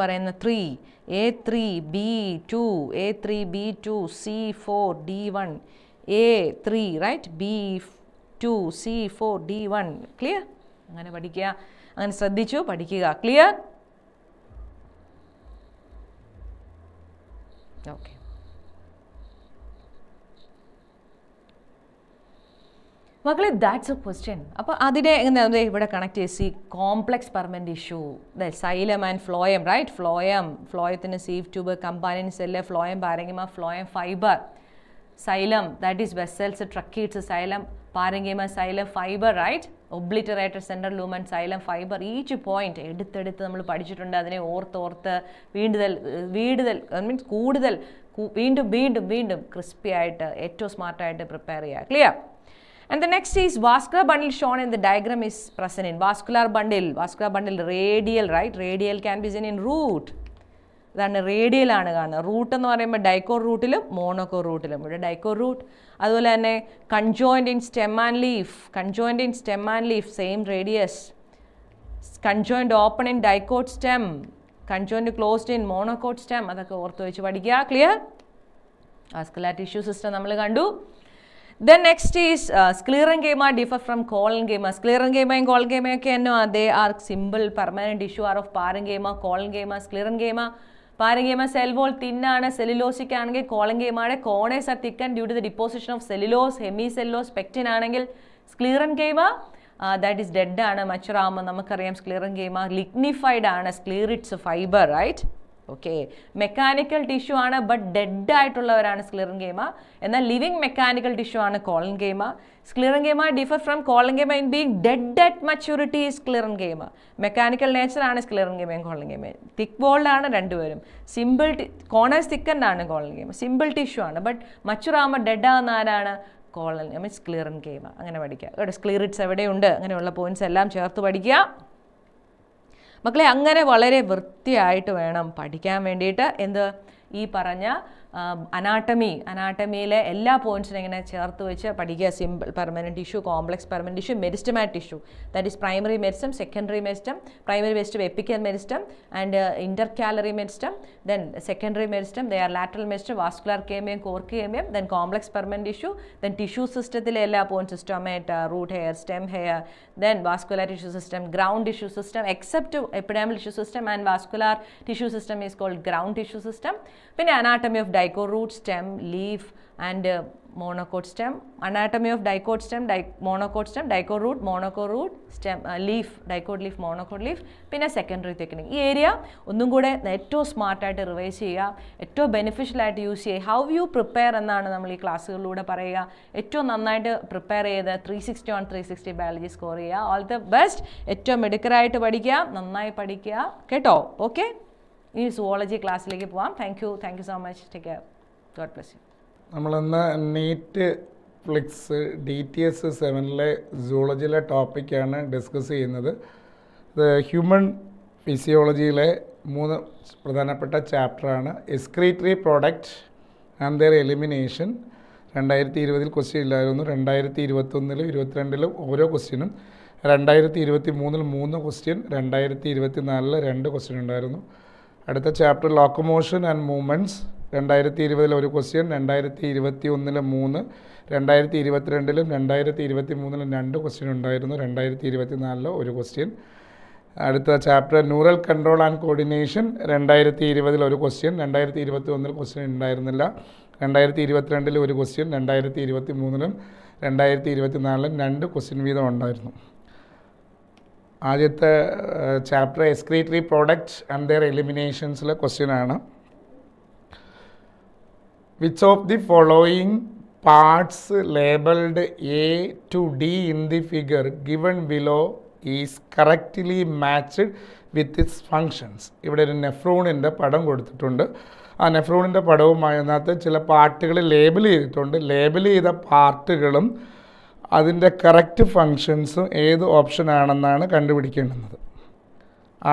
പറയുന്നത് 3, A3, B2, A3, B2, C4, D1, A3, right? B2, C4, D1. Clear? അങ്ങനെ പഠിക്കുക. അങ്ങനെ ശ്രദ്ധിച്ചു പഠിക്കുക. ക്ലിയർ? ഓക്കെ. മക്കളെ, ദാറ്റ്സ് എ ക്വസ്റ്റ്യൻ. അപ്പോൾ അതിനെ എങ്ങനെ ഇവിടെ കണക്ട് ചെയ്ത് complex permanent tissue, xylem and phloem, right? ഫ്ലോയത്തിന് sieve tube, companion cell, phloem parenchyma, phloem fibre, xylem that is vessels, tracheids, xylem parenchyma, xylem fibre, right? Obliterated central lumen, xylem fibre. Each point എടുത്തെടുത്ത് നമ്മൾ പഠിച്ചിട്ടുണ്ട്. അതിനെ ഓർത്ത് മീൻസ് കൂടുതൽ വീണ്ടും ക്രിസ്പി ആയിട്ട് ഏറ്റവും സ്മാർട്ടായിട്ട് പ്രിപ്പയർ ചെയ്യുക. Clear? And the next is vascular bundle shown in the diagram is present in vascular bundle radial, right? Radial can be seen in root. ഇതാണ് റേഡിയൽ ആണ് കാണുന്നത്. റൂട്ട് എന്ന് പറയുമ്പോൾ ഡൈക്കോർ റൂട്ടിലും മോണോക്കോർ റൂട്ടിലും. ഇവിടെ ഡൈക്കോർ റൂട്ട്. അതുപോലെ തന്നെ conjoint in stem and leaf same radius. Conjoint open in dicot stem, conjoint closed in monocot stem. അതൊക്കെ ഓർത്ത് വെച്ച് പഠിക്കുക. ക്ലിയർ? വാസ്കുലർ ടിഷ്യൂ സിസ്റ്റം നമ്മൾ കണ്ടു. Then next is sclerenchyma differ from collenchyma. Sclerenchyma and collenchyma ഒക്കെ എന്നോ they are simple permanent tissue are of parenchyma, collenchyma, sclerenchyma. Parenchyma cell wall thin ആണ്, cellulosic ആണെങ്കിൽ collenchyma corners are thickened due to the deposition of cellulose, hemicellulose, pectin ആണെങ്കിൽ sclerenchyma that is dead ആണ്, mature ആകുമ്പോൾ നമുക്കറിയാം sclerenchyma lignified ആണ്, sclerids fiber, right? Okay. Mechanical tissue ആണ്, ബട്ട് ഡെഡ് ആയിട്ടുള്ളവരാണ് സ്ക്ലിറൻകൈമ. എന്നാൽ ലിവിങ് മെക്കാനിക്കൽ ടിഷ്യൂ ആണ് collenchyma. Sclerenchyma differ from collenchyma in being dead at maturity sclerenchyma. Mechanical nature ആണ് സ്ക്ലിറൻകൈമയും കോളൻകൈമയും. തിക്ക് ബോൾഡ് ആണ് രണ്ടുപേരും. സിമ്പിൾ കോർണേഴ്സ് തിക്കൻഡ് ആണ് കോളൻകൈമ. സിമ്പിൾ ടിഷ്യൂ ആണ്, ബട്ട് മച്യൂർ ആകുമ്പോൾ ഡെഡ് ആകുന്ന ആരാണ്? കോളൻകൈമ, സ്ക്ലിറൻകൈമ. അങ്ങനെ പഠിക്കുക. ഇവിടെ സ്ക്ലിറിഡ്സ് എവിടെയുണ്ട്, അങ്ങനെയുള്ള പോയിന്റ്സ് എല്ലാം ചേർത്ത് പഠിക്കുക. മക്കളെ, അങ്ങനെ വളരെ വൃത്തിയായിട്ട് വേണം പഠിക്കാൻ വേണ്ടിയിട്ട്. ഈ പറഞ്ഞ അനാട്ടമിയിലെ എല്ലാ പോയിന്റ്സിനും ഇങ്ങനെ ചേർത്ത് വെച്ച് പഠിക്കുക. Simple permanent tissue, complex permanent tissue, meristematic tissue that is primary meristem, secondary meristem. Primary meristem apical meristem and intercalary meristem. Then secondary meristem they are lateral meristem, vascular cambium, cork cambium. Then complex permanent tissue. Then tissue സിസ്റ്റത്തിലെ എല്ലാ points, stomata, root hair, stem hair. Then vascular tissue system, ground tissue system except epidermal tissue system and vascular tissue system is called ground tissue system. പിന്നെ anatomy of dicot root, stem, leaf and monocot stem. Anatomy of dicot stem, monocot stem, dicot root, stem, leaf, dicot leaf, monocot leaf. പിന്നെ സെക്കൻഡറി തെക്നിക്. ഈ ഏരിയ ഒന്നും കൂടെ ഏറ്റവും സ്മാർട്ടായിട്ട് റിവൈസ് ചെയ്യുക, ഏറ്റവും ബെനിഫിഷ്യൽ ആയിട്ട് യൂസ് ചെയ്യുക. ഹൗ യു പ്രിപ്പയർ എന്നാണ് നമ്മൾ ഈ ക്ലാസ്സുകളിലൂടെ പറയുക. ഏറ്റവും നന്നായിട്ട് പ്രിപ്പയർ ചെയ്ത് 360 on 360 ബയോളജി സ്കോർ ചെയ്യുക. All the best. ഏറ്റവും മിടുക്കരായിട്ട് പഠിക്കുക, നന്നായി പഠിക്കുക കേട്ടോ. ഓക്കെ, ഇനി സുവോളജി ക്ലാസ്സിലേക്ക് പോവാം. Thank you so much. Take care. God bless you. നമ്മളിന്ന് നീറ്റ് ഫ്ലിക്സ് DTS 7 സുവോളജിയിലെ ടോപ്പിക്കാണ് ഡിസ്കസ് ചെയ്യുന്നത്. ഇത് ഹ്യൂമൻ ഫിസിയോളജിയിലെ 3 പ്രധാനപ്പെട്ട ചാപ്റ്ററാണ്. Excretory product, and their elimination. 2020 question ഇല്ലായിരുന്നു. 2021 22 ഓരോ ക്വസ്റ്റ്യനും, 2023 3 ക്വസ്റ്റ്യൻ, 2024 2 ക്വസ്റ്റ്യൻ ഉണ്ടായിരുന്നു. അടുത്ത ചാപ്റ്റർ ലോക്കോമോഷൻ ആൻഡ് മൂവ്മെൻറ്റ്സ്. 2020 ഒരു ക്വസ്റ്റ്യൻ, 2021 3, 2022 2023 2 ക്വസ്റ്റ്യൻ ഉണ്ടായിരുന്നു. 2024 ഒരു ക്വസ്റ്റ്യൻ. അടുത്ത chapter neural control and coordination. 2020 ഒരു ക്വസ്റ്റ്യൻ, 2021 ക്വസ്റ്റ്യൻ ഉണ്ടായിരുന്നില്ല. 2022 ഒരു ക്വസ്റ്റ്യൻ, 2023 2024 2 ക്വസ്റ്റ്യൻ വീതം ഉണ്ടായിരുന്നു. ആദ്യത്തെ chapter excretory product and their എലിമിനേഷൻസിലെ ക്വസ്റ്റ്യനാണ്. Which of the following parts labelled A to D in the figure given below is correctly matched with its functions? ഇവിടെ ഒരു നെഫ്രോണിൻ്റെ പടം കൊടുത്തിട്ടുണ്ട്. ആ നെഫ്രോണിൻ്റെ പടവുമായി അതിനകത്ത് ചില പാർട്ടുകൾ ലേബിൾ ചെയ്തിട്ടുണ്ട്. ലേബിൾ ചെയ്ത പാർട്ടുകളും അതിൻ്റെ കറക്റ്റ് ഫങ്ഷൻസും ഏത് ഓപ്ഷനാണെന്നാണ് കണ്ടുപിടിക്കേണ്ടുന്നത്.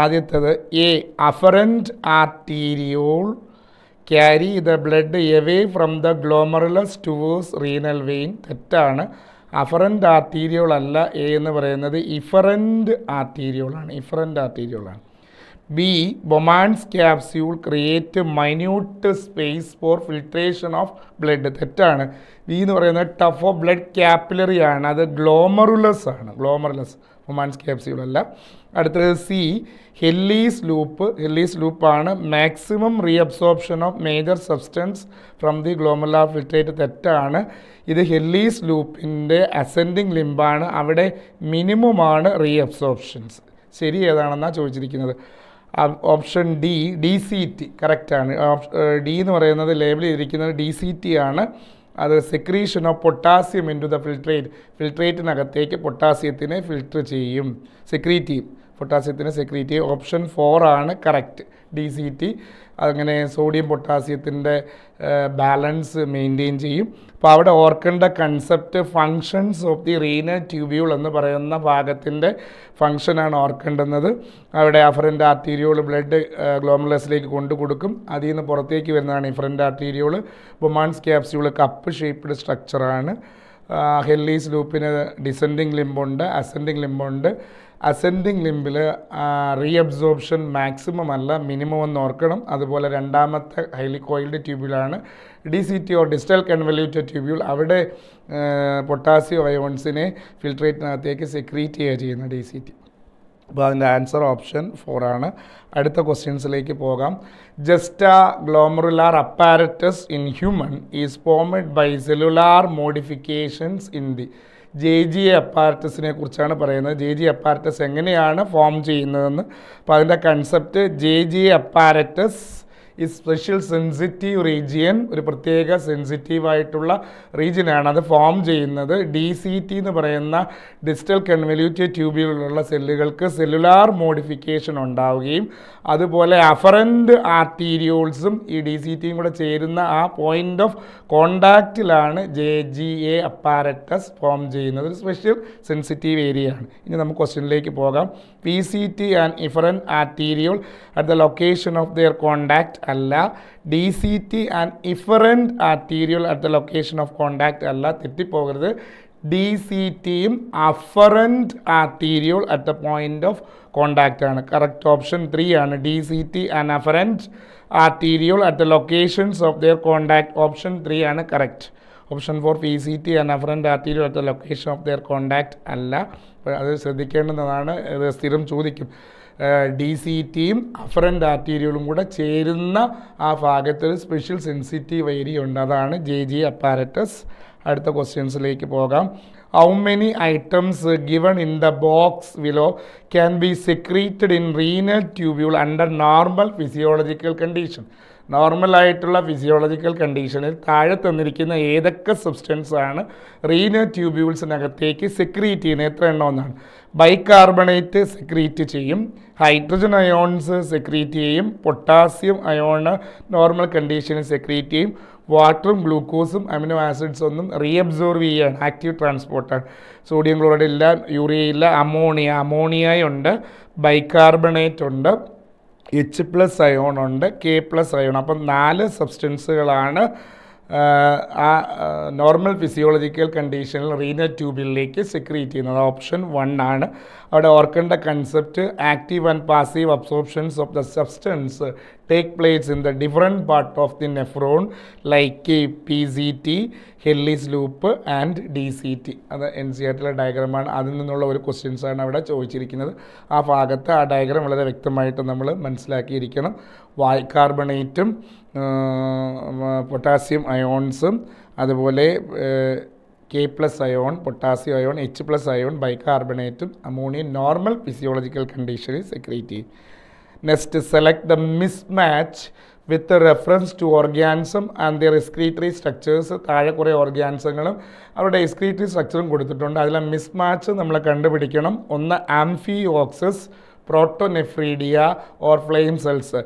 ആദ്യത്തേത് A, afferent arteriole carry the blood away from the glomerulus towards renal vein. തെറ്റാണ്. അഫറൻറ്റ് ആർട്ടീരിയോൾ അല്ല എ എന്ന് പറയുന്നത്, ഇഫറൻറ്റ് ആർട്ടീരിയോളാണ്. ഇഫറൻറ്റ് ആർട്ടീരിയോളാണ്. B, Bowman's capsule create minute space for filtration of blood. തെറ്റാണ്. ബി എന്ന് പറയുന്നത് ടഫ് ഓഫ് ബ്ലഡ് ക്യാപ്പിലറി ആണ്, അത് ഗ്ലോമറുലസ് ആണ്. ഗ്ലോമറുലസ്, ബൊമാൻസ് ക്യാപ്സ്യൂൾ അല്ല. അടുത്തത് സി, ഹെല്ലീസ് ലൂപ്പ്. ഹെല്ലീസ് ലൂപ്പാണ് maximum reabsorption of major substance from the glomerular filtrate. തെറ്റാണ്. ഇത് ഹെല്ലീസ് ലൂപ്പിൻ്റെ അസെൻഡിങ് ലിംബാണ്, അവിടെ മിനിമമാണ് റീഅബ്സോർപ്ഷൻസ്. ശരി ഏതാണെന്നാണ് ചോദിച്ചിരിക്കുന്നത്. ഓപ്ഷൻ ഡി, DCT കറക്റ്റാണ്. ഡി എന്ന് പറയുന്നത് ലേബിൾ ചെയ്തിരിക്കുന്നത് DCT ആണ്. അത് secretion of potassium into the filtrate. ഫിൽട്രേറ്റിനകത്തേക്ക് പൊട്ടാസ്യത്തിനെ ഫിൽട്ടർ ചെയ്യും, സെക്രീറ്റ് ചെയ്യും. പൊട്ടാസ്യത്തിനെ സെക്രീറ്റ് ചെയ്യും. ഓപ്ഷൻ 4 ആണ് കറക്റ്റ്, DCT. അങ്ങനെ സോഡിയം പൊട്ടാസ്യത്തിൻ്റെ ബാലൻസ് മെയിൻറ്റെയിൻ ചെയ്യും. അപ്പോൾ അവിടെ ഓർക്കേണ്ട concept functions of the renal tubule എന്ന് പറയുന്ന ഭാഗത്തിൻ്റെ ഫങ്ഷനാണ് ഓർക്കേണ്ടുന്നത്. അവിടെ അഫറൻറ്റ് ആർട്ടീരിയോൾ ബ്ലഡ് ഗ്ലോമറുലസിലേക്ക് കൊണ്ടു കൊടുക്കും. അതിൽ നിന്ന് പുറത്തേക്ക് വരുന്നതാണ് efferent arteriole. Bowman's capsule cup shaped സ്ട്രക്ചറാണ്. ഹെല്ലീസ് ലൂപ്പിന് ഡിസെൻഡിങ് ലിംബുണ്ട്, അസെൻഡിങ് ലിംബുണ്ട്. അസെൻഡിങ് ലിംബിൽ റീഅബ്സോർപ്ഷൻ മാക്സിമം അല്ല, മിനിമം എന്ന് ഓർക്കണം. അതുപോലെ രണ്ടാമത്തെ ഹൈലി കോയിൽഡ് ട്യൂബ്യൂളാണ് DCT or distal convoluted tubule. അവിടെ പൊട്ടാസ്യം അയോൺസിനെ ഫിൽട്രേറ്റിനകത്തേക്ക് സെക്രീറ്റ് ചെയ്യുക ചെയ്യുന്ന DCT. അപ്പോൾ അതിൻ്റെ ആൻസർ ഓപ്ഷൻ 4 ആണ്. അടുത്ത ക്വസ്റ്റ്യൻസിലേക്ക് പോകാം. Juxtaglomerular apparatus in human is formed by cellular modifications in the. JGA അപ്പാരറ്റസിനെ കുറിച്ചാണ് പറയുന്നത്. JGA അപ്പാരറ്റസ് എങ്ങനെയാണ് ഫോം ചെയ്യുന്നതെന്ന്. അപ്പോൾ അതിൻ്റെ കൺസെപ്റ്റ്, JGA അപ്പാരറ്റസ് ഈ സ്പെഷ്യൽ സെൻസിറ്റീവ് റീജിയൻ, ഒരു പ്രത്യേക സെൻസിറ്റീവായിട്ടുള്ള റീജിയനാണ്. അത് ഫോം ചെയ്യുന്നത് DCT എന്ന് പറയുന്ന ഡിസ്റ്റൽ കൺവല്യൂറ്റഡ് ട്യൂബ്യൂളിലുള്ള സെല്ലുകൾക്ക് സെല്ലുലാർ മോഡിഫിക്കേഷൻ ഉണ്ടാവുകയും അതുപോലെ അഫറൻറ്റ് ആർട്ടീരിയോൾസും ഈ DCTയും കൂടെ ചേരുന്ന ആ പോയിൻ്റ് ഓഫ് കോണ്ടാക്റ്റിലാണ് JGA അപ്പാരറ്റസ് ഫോം ചെയ്യുന്നത്. ഒരു സ്പെഷ്യൽ സെൻസിറ്റീവ് ഏരിയയാണ്. ഇനി നമുക്ക് ക്വസ്റ്റ്യനിലേക്ക് പോകാം. PCT and efferent arteriole at the location of their contact അല്ല. DCT and efferent arteriole at the location of contact അല്ല. തെറ്റിപ്പോകരുത്. DCTയും afferent arteriole at the point of contact ആണ്. കറക്റ്റ് ഓപ്ഷൻ 3 ആണ്. DCT and afferent arteriole at the locations of their contact. Option 3 ആണ് correct. Option 4 PCT and afferent arteriole at the location of their contact അല്ല. അത് ശ്രദ്ധിക്കേണ്ടുന്നതാണ്. ഇത് സ്ഥിരം ചോദിക്കും. DCTയും അഫറൻറ്റ് ആർട്ടീരിയോളും കൂടെ ചേരുന്ന ആ ഭാഗത്ത് സ്പെഷ്യൽ സെൻസിറ്റീവ് ഏരിയ ഉണ്ട്, അതാണ് JGA അപ്പാരറ്റസ്. അടുത്ത ക്വസ്റ്റ്യൻസിലേക്ക് പോകാം. How many items given in the box below can be secreted in renal tubule under normal physiological condition. നോർമലായിട്ടുള്ള ഫിസിയോളജിക്കൽ കണ്ടീഷനിൽ താഴെ തന്നിരിക്കുന്ന ഏതൊക്കെ സബ്സ്റ്റൻസ് ആണ് റീനൽ ട്യൂബ്യൂൾസിനകത്തേക്ക് സെക്രീറ്റ് ചെയ്യുന്നത്? എത്ര എണ്ണമെന്നാണ്. ബൈകാർബണേറ്റ് സെക്രീറ്റ് ചെയ്യും, ഹൈഡ്രജൻ അയോൺസ് സെക്രീറ്റ് ചെയ്യും, പൊട്ടാസ്യം അയോണ് നോർമൽ കണ്ടീഷനിൽ സെക്രീറ്റ് ചെയ്യും, വാട്ടറും ഗ്ലൂക്കോസും അമിനോ ആസിഡ്സ് ഒന്നും റീഅബ്സോർവ് ചെയ്യുകയാണ്, ആക്റ്റീവ് ട്രാൻസ്പോർട്ടാണ്. സോഡിയം ക്ലോറൈഡ് ഇല്ല, യൂറിയ ഇല്ല, അമോണിയയുണ്ട്, ബൈകാർബണേറ്റ് ഉണ്ട്, H+ അയോൺ ഉണ്ട്, K+ അയോൺ. അപ്പം 4 സബ്സ്റ്റൻസുകളാണ് ആ നോർമൽ ഫിസിയോളജിക്കൽ കണ്ടീഷനിൽ റീനൽ ട്യൂബിലേക്ക് സെക്രീറ്റ് ചെയ്യുന്നത്. ഓപ്ഷൻ 1 ആണ്. അവിടെ ഓർക്കേണ്ട concept active and passive absorptions of the substance take place in the different part of the nephron like PCT, Henle's loop and DCT. അത് NCERT ഡയഗ്രമാണ്. അതിൽ നിന്നുള്ള ഒരു ക്വസ്റ്റ്യൻസാണ് അവിടെ ചോദിച്ചിരിക്കുന്നത്. ആ ഭാഗത്ത് ആ ഡയഗ്രാം വളരെ വ്യക്തമായിട്ട് നമ്മൾ മനസ്സിലാക്കിയിരിക്കണം. കാർബണേറ്റും പൊട്ടാസ്യം അയോൺസും അതുപോലെ K+ ion, potassium ion, H+ ion, ബൈകാർബണേറ്റും അമോണിയം നോർമൽ ഫിസിയോളജിക്കൽ കണ്ടീഷനിൽ സെക്രീറ്റ് ചെയ്യും. Next, select the mismatch with reference to organism and the excretory structures. താഴെ കുറേ ഓർഗാനിസങ്ങളും അവരുടെ എക്സ്ക്രീറ്ററി സ്ട്രക്ചറും കൊടുത്തിട്ടുണ്ട്. അതിലെ മിസ്മാച്ച് നമ്മൾ കണ്ടുപിടിക്കണം. ഒന്ന് amphioxus, protonephridia or flame cells.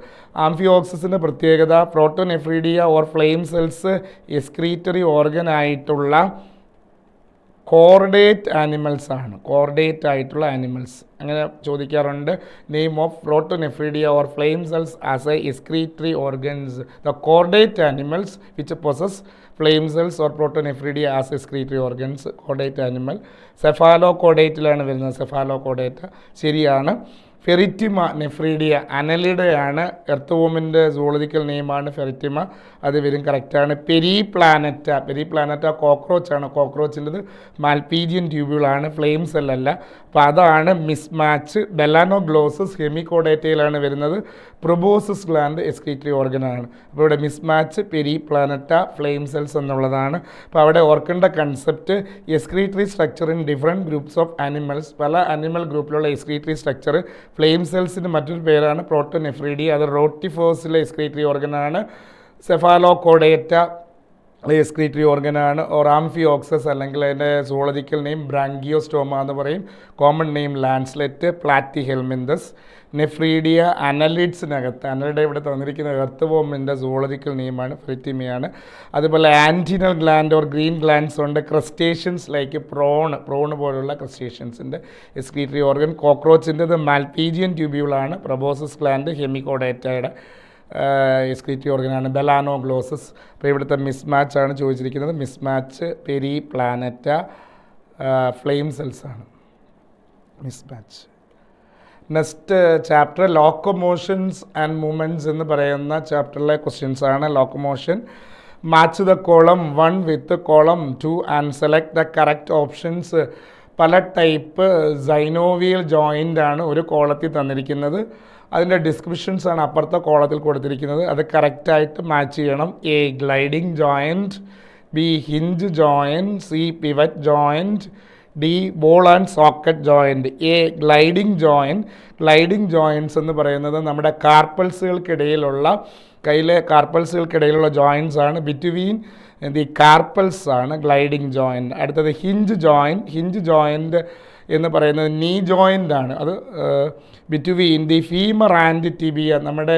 ആംഫിയോക്സസിൻ്റെ പ്രത്യേകത protonephridia or flame cells excretory organ ആയിട്ടുള്ള കോർഡേറ്റ് ആനിമൽസ് ആണ്. കോർഡേറ്റ് ആയിട്ടുള്ള ആനിമൽസ് അങ്ങനെ ചോദിക്കാറുണ്ട്. Name of protonephridia or flame cells as a excretory organs. The chordate animals which possess flame cells or protonephridia as excretory organs. Chordate animal സെഫാലോകോഡേറ്റിലാണ് വരുന്നത്. സെഫാലോകോഡേറ്റ ശരിയാണ്. ഫെറിറ്റിമ നെഫ്രീഡിയ അനലിഡയാണ്. എർത്ത് വോമിൻ്റെ സൂളജിക്കൽ നെയിമാണ് ഫെറിറ്റിമ. അത് വരും, കറക്റ്റാണ്. പെരിപ്ലാനറ്റ കോക്രോച്ചാണ്. കോക്രോച്ചിൻ്റെത് മാൽപീജിയൻ ട്യൂബ്യൂളാണ്, ഫ്ലെയിം സെല്ലല്ല. അപ്പോൾ അതാണ് മിസ്മാച്ച്. ബെലാനോഗ്ലോസസ് ഹെമികോഡേറ്റയിലാണ് വരുന്നത്. പ്രൊബോസസ് ഗ്ലാൻഡ് എക്സ്ക്രീറ്ററി ഓർഗനാണ്. അപ്പോൾ ഇവിടെ മിസ്മാച്ച് പെരിപ്ലാനറ്റ ഫ്ലെയിം സെൽസ് എന്നുള്ളതാണ്. അപ്പോൾ അവിടെ ഓർക്കേണ്ട concept excretory structure in different groups of animals. പല ആനിമൽ ഗ്രൂപ്പിലുള്ള എക്സ്ക്രീറ്ററി സ്ട്രക്ചർ. ഫ്ലെയിം സെൽസിന് മറ്റൊരു പേരാണ് പ്രോട്ടോനെഫ്രീഡിയ. അത് റോട്ടിഫോസിലെ എക്സ്ക്രീറ്ററി ഓർഗനാണ്. സെഫാലോകോഡേറ്റ എക്സ്ക്രീറ്ററി ഓർഗനാണ്. ഓർ ആംഫിയോക്സസ് അല്ലെങ്കിൽ അതിൻ്റെ സൂളജിക്കൽ നെയിം ബ്രാങ്കിയോസ്റ്റോമ എന്ന് പറയും. Common name lancelet, platyhelminthes. Nephridia അനലിഡ്സിനകത്ത്, അനലിഡ് ഇവിടെ തന്നിരിക്കുന്ന എർത്ത് വോമിൻ്റെ സൂളജിക്കൽ നെയിമാണ് ഫെറിറ്റിമയാണ്. അതുപോലെ antennal gland or green glands ഉണ്ട്. ക്രസ്റ്റേഷ്യൻസ് ലൈക്ക് പ്രോൺ പോലുള്ള ക്രസ്റ്റേഷ്യൻസിൻ്റെ എക്സ്ക്രീറ്ററി ഓർഗൻ. കോക്രോച്ചിൻ്റെത് മാൽപീജിയൻ ട്യൂബ്യൂളാണ്. പ്രൊബോസസ് ഗ്ലാൻഡ് ഹെമികോഡേറ്റയുടെ എക്സ്ക്രീറ്ററി ഓർഗനാണ്. ബെലാനോഗ്ലോസസ്. അപ്പോൾ ഇവിടുത്തെ മിസ്മാച്ചാണ് ചോദിച്ചിരിക്കുന്നത്. മിസ്മാച്ച് പെരിപ്ലാനറ്റ ഫ്ലെയിം സെൽസാണ് mismatch. Next chapter locomotions and movements എന്ന് പറയുന്ന ചാപ്റ്ററിലെ ക്വസ്റ്റ്യൻസ് ആണ്. Locomotion. Match the column 1 with column 2 and select the correct options. പല ടൈപ്പ് സൈനോവിയൽ ജോയിൻ്റ് ആണ് ഒരു കോളത്തിൽ തന്നിരിക്കുന്നത്. അതിൻ്റെ ഡിസ്ക്രിപ്ഷൻസാണ് അപ്പുറത്തെ കോളത്തിൽ കൊടുത്തിരിക്കുന്നത്. അത് കറക്റ്റായിട്ട് മാച്ച് ചെയ്യണം. A gliding joint, B hinge joint, C pivot joint, D ball and socket joint. A gliding joint. Gliding joints എന്ന് പറയുന്നത് നമ്മുടെ കാർപ്പൽസുകൾക്കിടയിലുള്ള കയ്യിലെ കാർപ്പൽസുകൾക്കിടയിലുള്ള ജോയിൻറ്റ്സ് ആണ്. ബിറ്റ്വീൻ ദി കാർപ്പൽസ് ആണ് ഗ്ലൈഡിംഗ് ജോയിൻറ്റ്. അടുത്തത് ഹിഞ്ച് ജോയിൻറ്റ്. ഹിഞ്ച് ജോയിൻറ്റ് എന്ന് പറയുന്നത് നീ ജോയിൻ്റ് ആണ്. അത് between the femur and tibia, നമ്മുടെ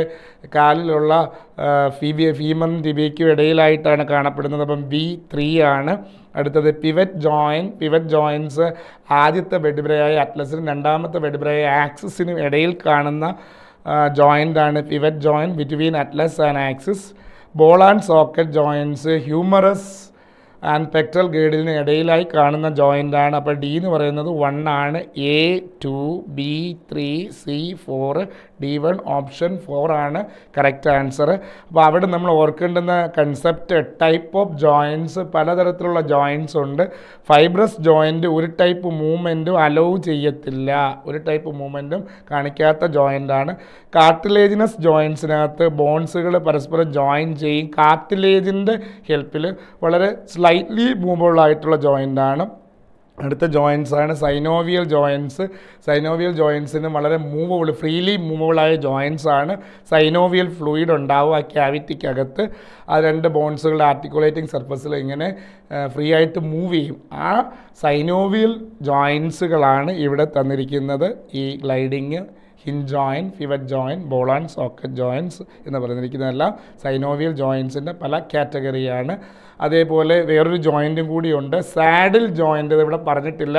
കാലിലുള്ള ഫീമറിനും ടിബിയയ്ക്കും ഇടയിലായിട്ടാണ് കാണപ്പെടുന്നത്. അപ്പം B3 ആണ്. അടുത്തത് പിവറ്റ് ജോയിൻറ്റ്. പിവറ്റ് ജോയിൻറ്റ്സ് ആദ്യത്തെ വെർട്ടിബ്രയായ അറ്റ്ലസിനും രണ്ടാമത്തെ വെർട്ടിബ്രയായ ആക്സിസിനും ഇടയിൽ കാണുന്ന ജോയിൻ്റാണ് pivot joint between atlas and axis. Ball and socket joints humerus and pectoral ഗേഡിലിന് ഇടയിലായി കാണുന്ന ജോയിൻ്റാണ്. അപ്പോൾ ഡി എന്ന് പറയുന്നത് 1 ആണ്. A2, B3, C4, D1 option 4 ആണ് കറക്റ്റ് ആൻസർ. അപ്പോൾ അവിടെ നമ്മൾ ഓർക്കേണ്ടുന്ന കൺസെപ്റ്റ് ടൈപ്പ് ഓഫ് ജോയിൻറ്റ്സ്. പലതരത്തിലുള്ള ജോയിൻറ്റ്സ് ഉണ്ട്. ഫൈബ്രസ് ജോയിൻറ്റ് ഒരു ടൈപ്പ് മൂവ്മെൻറ്റും അലോ ചെയ്യത്തില്ല. ഒരു ടൈപ്പ് മൂവ്മെൻറ്റും കാണിക്കാത്ത ജോയിൻ്റാണ്. കാർട്ടിലേജിനസ് ജോയിൻറ്റ്സിനകത്ത് ബോൺസുകൾ പരസ്പരം ജോയിൻ ചെയ്യും. കാർട്ടിലേജിൻ്റെ ഹെൽപ്പിൽ വളരെ സ്ലൈറ്റ്ലി മൂവബിൾ ആയിട്ടുള്ള ജോയിൻ്റാണ്. അടുത്ത ജോയിൻറ്റ്സാണ് സൈനോവിയൽ ജോയിൻറ്റ്സ്. സൈനോവിയൽ ജോയിൻറ്റ്സിന് വളരെ ഫ്രീലി മൂവബിളായ ജോയിൻറ്റ്സാണ്. സൈനോവിയൽ ഫ്ലൂയിഡ് ഉണ്ടാവും ആ ക്യാവിറ്റിക്കകത്ത്. ആ രണ്ട് ബോൺസുകളുടെ ആർട്ടിക്കുലേറ്റിംഗ് സർഫസിൽ ഇങ്ങനെ ഫ്രീ ആയിട്ട് മൂവ് ചെയ്യും. ആ സൈനോവിയൽ ജോയിൻറ്റ്സുകളാണ് ഇവിടെ തന്നിരിക്കുന്നത്. ഈ gliding, hinge joint, pivot joint, ball and socket joints എന്ന് പറഞ്ഞിരിക്കുന്നതെല്ലാം സൈനോവിയൽ ജോയിൻറ്റ്സിൻ്റെ പല കാറ്റഗറിയാണ്. അതേപോലെ വേറൊരു ജോയിൻറ്റും കൂടിയുണ്ട്, സാഡിൽ ജോയിൻറ്റ്, ഇവിടെ പറഞ്ഞിട്ടില്ല.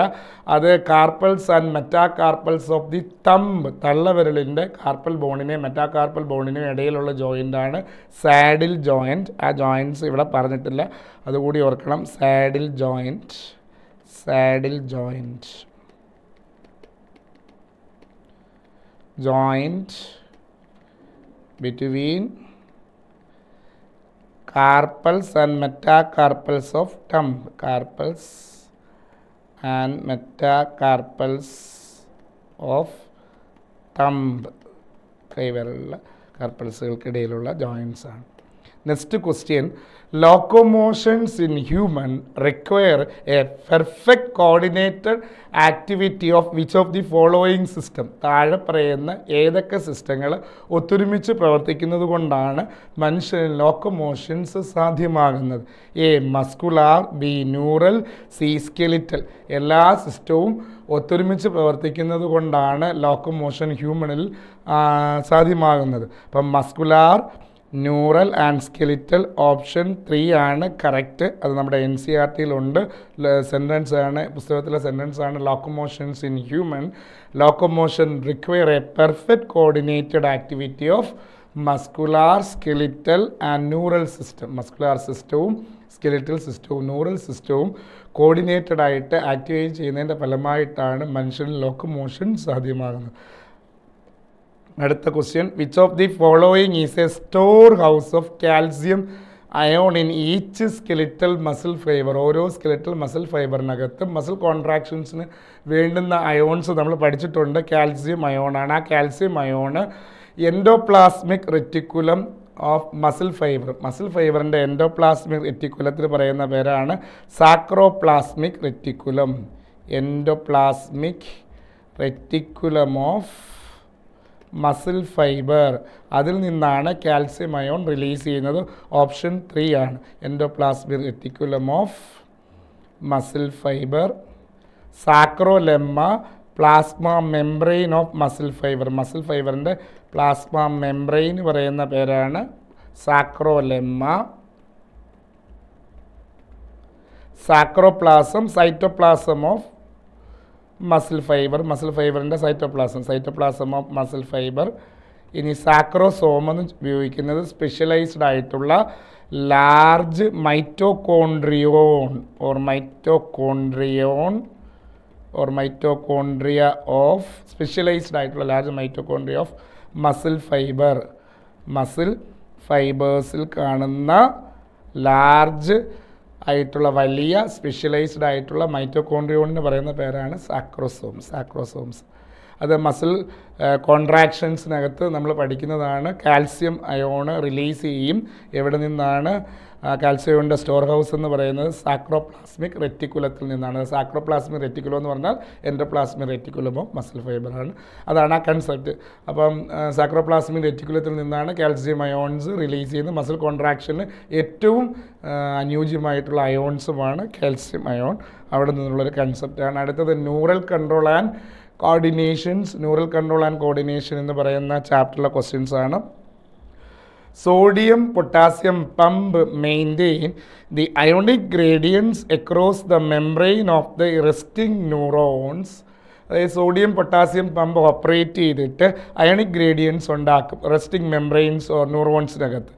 അത് carpals and metacarpals of the thumb, തള്ളവിരലിൻ്റെ കാർപ്പൽ ബോണിനെ മെറ്റാകാർപ്പൽ ബോണിനും ഇടയിലുള്ള ജോയിൻ്റാണ് സാഡിൽ ജോയിൻറ്റ്. ആ ജോയിൻറ്റ്സ് ഇവിടെ പറഞ്ഞിട്ടില്ല, അതുകൂടി ഓർക്കണം. Saddle joint, saddle joint, joint between carpals and metacarpals of thumb, carpals and metacarpals of thumb, കൈവിരലുള്ള കാർപ്പൽസുകൾക്കിടയിലുള്ള ജോയിൻറ്റ്സ് ആണ്. Next question, locomotions in human require a perfect coordinated activity of which of the following system? താഴെ പറയുന്ന ഏതൊക്കെ സിസ്റ്റങ്ങൾ ഒത്തൊരുമിച്ച് പ്രവർത്തിക്കുന്നത് കൊണ്ടാണ് മനുഷ്യന് ലോക്കോമോഷൻസ് സാധ്യമാകുന്നത്? A muscular, B neural, C skeletal. എല്ലാ സിസ്റ്റവും ഒത്തൊരുമിച്ച് പ്രവർത്തിക്കുന്നത് കൊണ്ടാണ് ലോക്കോമോഷൻ ഹ്യൂമണിൽ സാധ്യമാകുന്നത്. അപ്പം muscular, neural and skeletal, option 3 ആണ് കറക്റ്റ്. അത് നമ്മുടെ NCERT-യിലുണ്ട്, സെൻറ്റൻസ് ആണ്, പുസ്തകത്തിലെ സെൻറ്റൻസ് ആണ്. Locomotions in human, locomotion require a perfect coordinated activity of muscular, skeletal and neural system. Muscular സിസ്റ്റവും സ്കെലിറ്റൽ സിസ്റ്റവും ന്യൂറൽ സിസ്റ്റവും കോർഡിനേറ്റഡ് ആയിട്ട് ആക്ടിവേറ്റ് ചെയ്യുന്നതിൻ്റെ ഫലമായിട്ടാണ് മനുഷ്യന് ലോക്കോമോഷൻ സാധ്യമാകുന്നത്. അടുത്ത question, which of the following is a store house of calcium ion in each skeletal muscle fibre? ഓരോ സ്കെലിറ്റൽ മസിൽ ഫൈബറിനകത്തും മസിൽ കോൺട്രാക്ഷൻസിന് വേണ്ടുന്ന അയോൺസ് നമ്മൾ പഠിച്ചിട്ടുണ്ട്. കാൽസ്യം അയോണാണ്. ആ calcium ion endoplasmic reticulum of muscle fibre, muscle ഫൈബറിൻ്റെ എൻഡോപ്ലാസ്മിക് റെറ്റിക്കുലത്തിന് പറയുന്ന പേരാണ് sarcoplasmic reticulum. Endoplasmic reticulum of muscle fibre, അതിൽ നിന്നാണ് കാൽസ്യം അയോൺ റിലീസ് ചെയ്യുന്നത്. ഓപ്ഷൻ 3 ആണ്. Endoplasmic reticulum of muscle fibre. Sarcolemma, plasma membrane of muscle fibre, muscle ഫൈബറിൻ്റെ പ്ലാസ്മ മെംബ്രെയിൻ പറയുന്ന പേരാണ് sarcolemma. Sarcoplasm, cytoplasm of muscle fibre, muscle ഫൈബറിൻ്റെ സൈറ്റോപ്ലാസം ഓഫ് മസിൽ ഫൈബർ. ഇനി സാക്രോസോം എന്ന് ഉപയോഗിക്കുന്നത് സ്പെഷ്യലൈസ്ഡ് ആയിട്ടുള്ള large mitochondrion or mitochondria of specialised ആയിട്ടുള്ള large mitochondria of muscle fibre. Muscle ഫൈബേഴ്സിൽ കാണുന്ന ലാർജ് ആയിട്ടുള്ള വലിയ സ്പെഷ്യലൈസ്ഡ് ആയിട്ടുള്ള മൈറ്റോകോൺട്രിയോണിന് പറയുന്ന പേരാണ് സാക്രോസോംസ്. അത് മസിൽ കോൺട്രാക്ഷൻസിനകത്ത് നമ്മൾ പഠിക്കുന്നതാണ്. കാൽസ്യം അയോണ് റിലീസ് ചെയ്യും. എവിടെ നിന്നാണ് കാൽസ്യം അയോണിൻ്റെ സ്റ്റോർ ഹൗസ് എന്ന് പറയുന്നത്? സാക്രോപ്ലാസ്മിക് റെറ്റിക്കുലത്തിൽ നിന്നാണ്. സാക്രോപ്ലാസ്മിക് റെറ്റിക്കുലം എന്ന് പറഞ്ഞാൽ എൻഡോപ്ലാസ്മിക് റെറ്റിക്കുലമോ മസിൽ ഫൈബറാണ്. അതാണ് ആ കൺസെപ്റ്റ്. അപ്പം സാക്രോപ്ലാസ്മിക് റെറ്റിക്കുലത്തിൽ നിന്നാണ് കാൽസ്യം അയോൺസ് റിലീസ് ചെയ്യുന്നത്. മസിൽ കോൺട്രാക്ഷന് ഏറ്റവും അനുയോജ്യമായിട്ടുള്ള അയോൺസുമാണ് കാൽസ്യം അയോൺ. അവിടെ നിന്നുള്ളൊരു കൺസെപ്റ്റാണ്. അടുത്തത് neural control and coordinations. Neural control and coordination എന്ന് പറയുന്ന ചാപ്റ്ററിലെ ക്വസ്റ്റ്യൻസ് ആണ്. Sodium potassium pump maintain the ionic gradients across the membrane of the resting neurons. അതായത് സോഡിയം പൊട്ടാസ്യം പമ്പ് ഓപ്പറേറ്റ് ചെയ്തിട്ട് അയോണിക് ഗ്രേഡിയൻസ് ഉണ്ടാക്കും റെസ്റ്റിംഗ് മെംബ്രെയിൻസ് ഓർ ന്യൂറോൺസിനകത്ത്.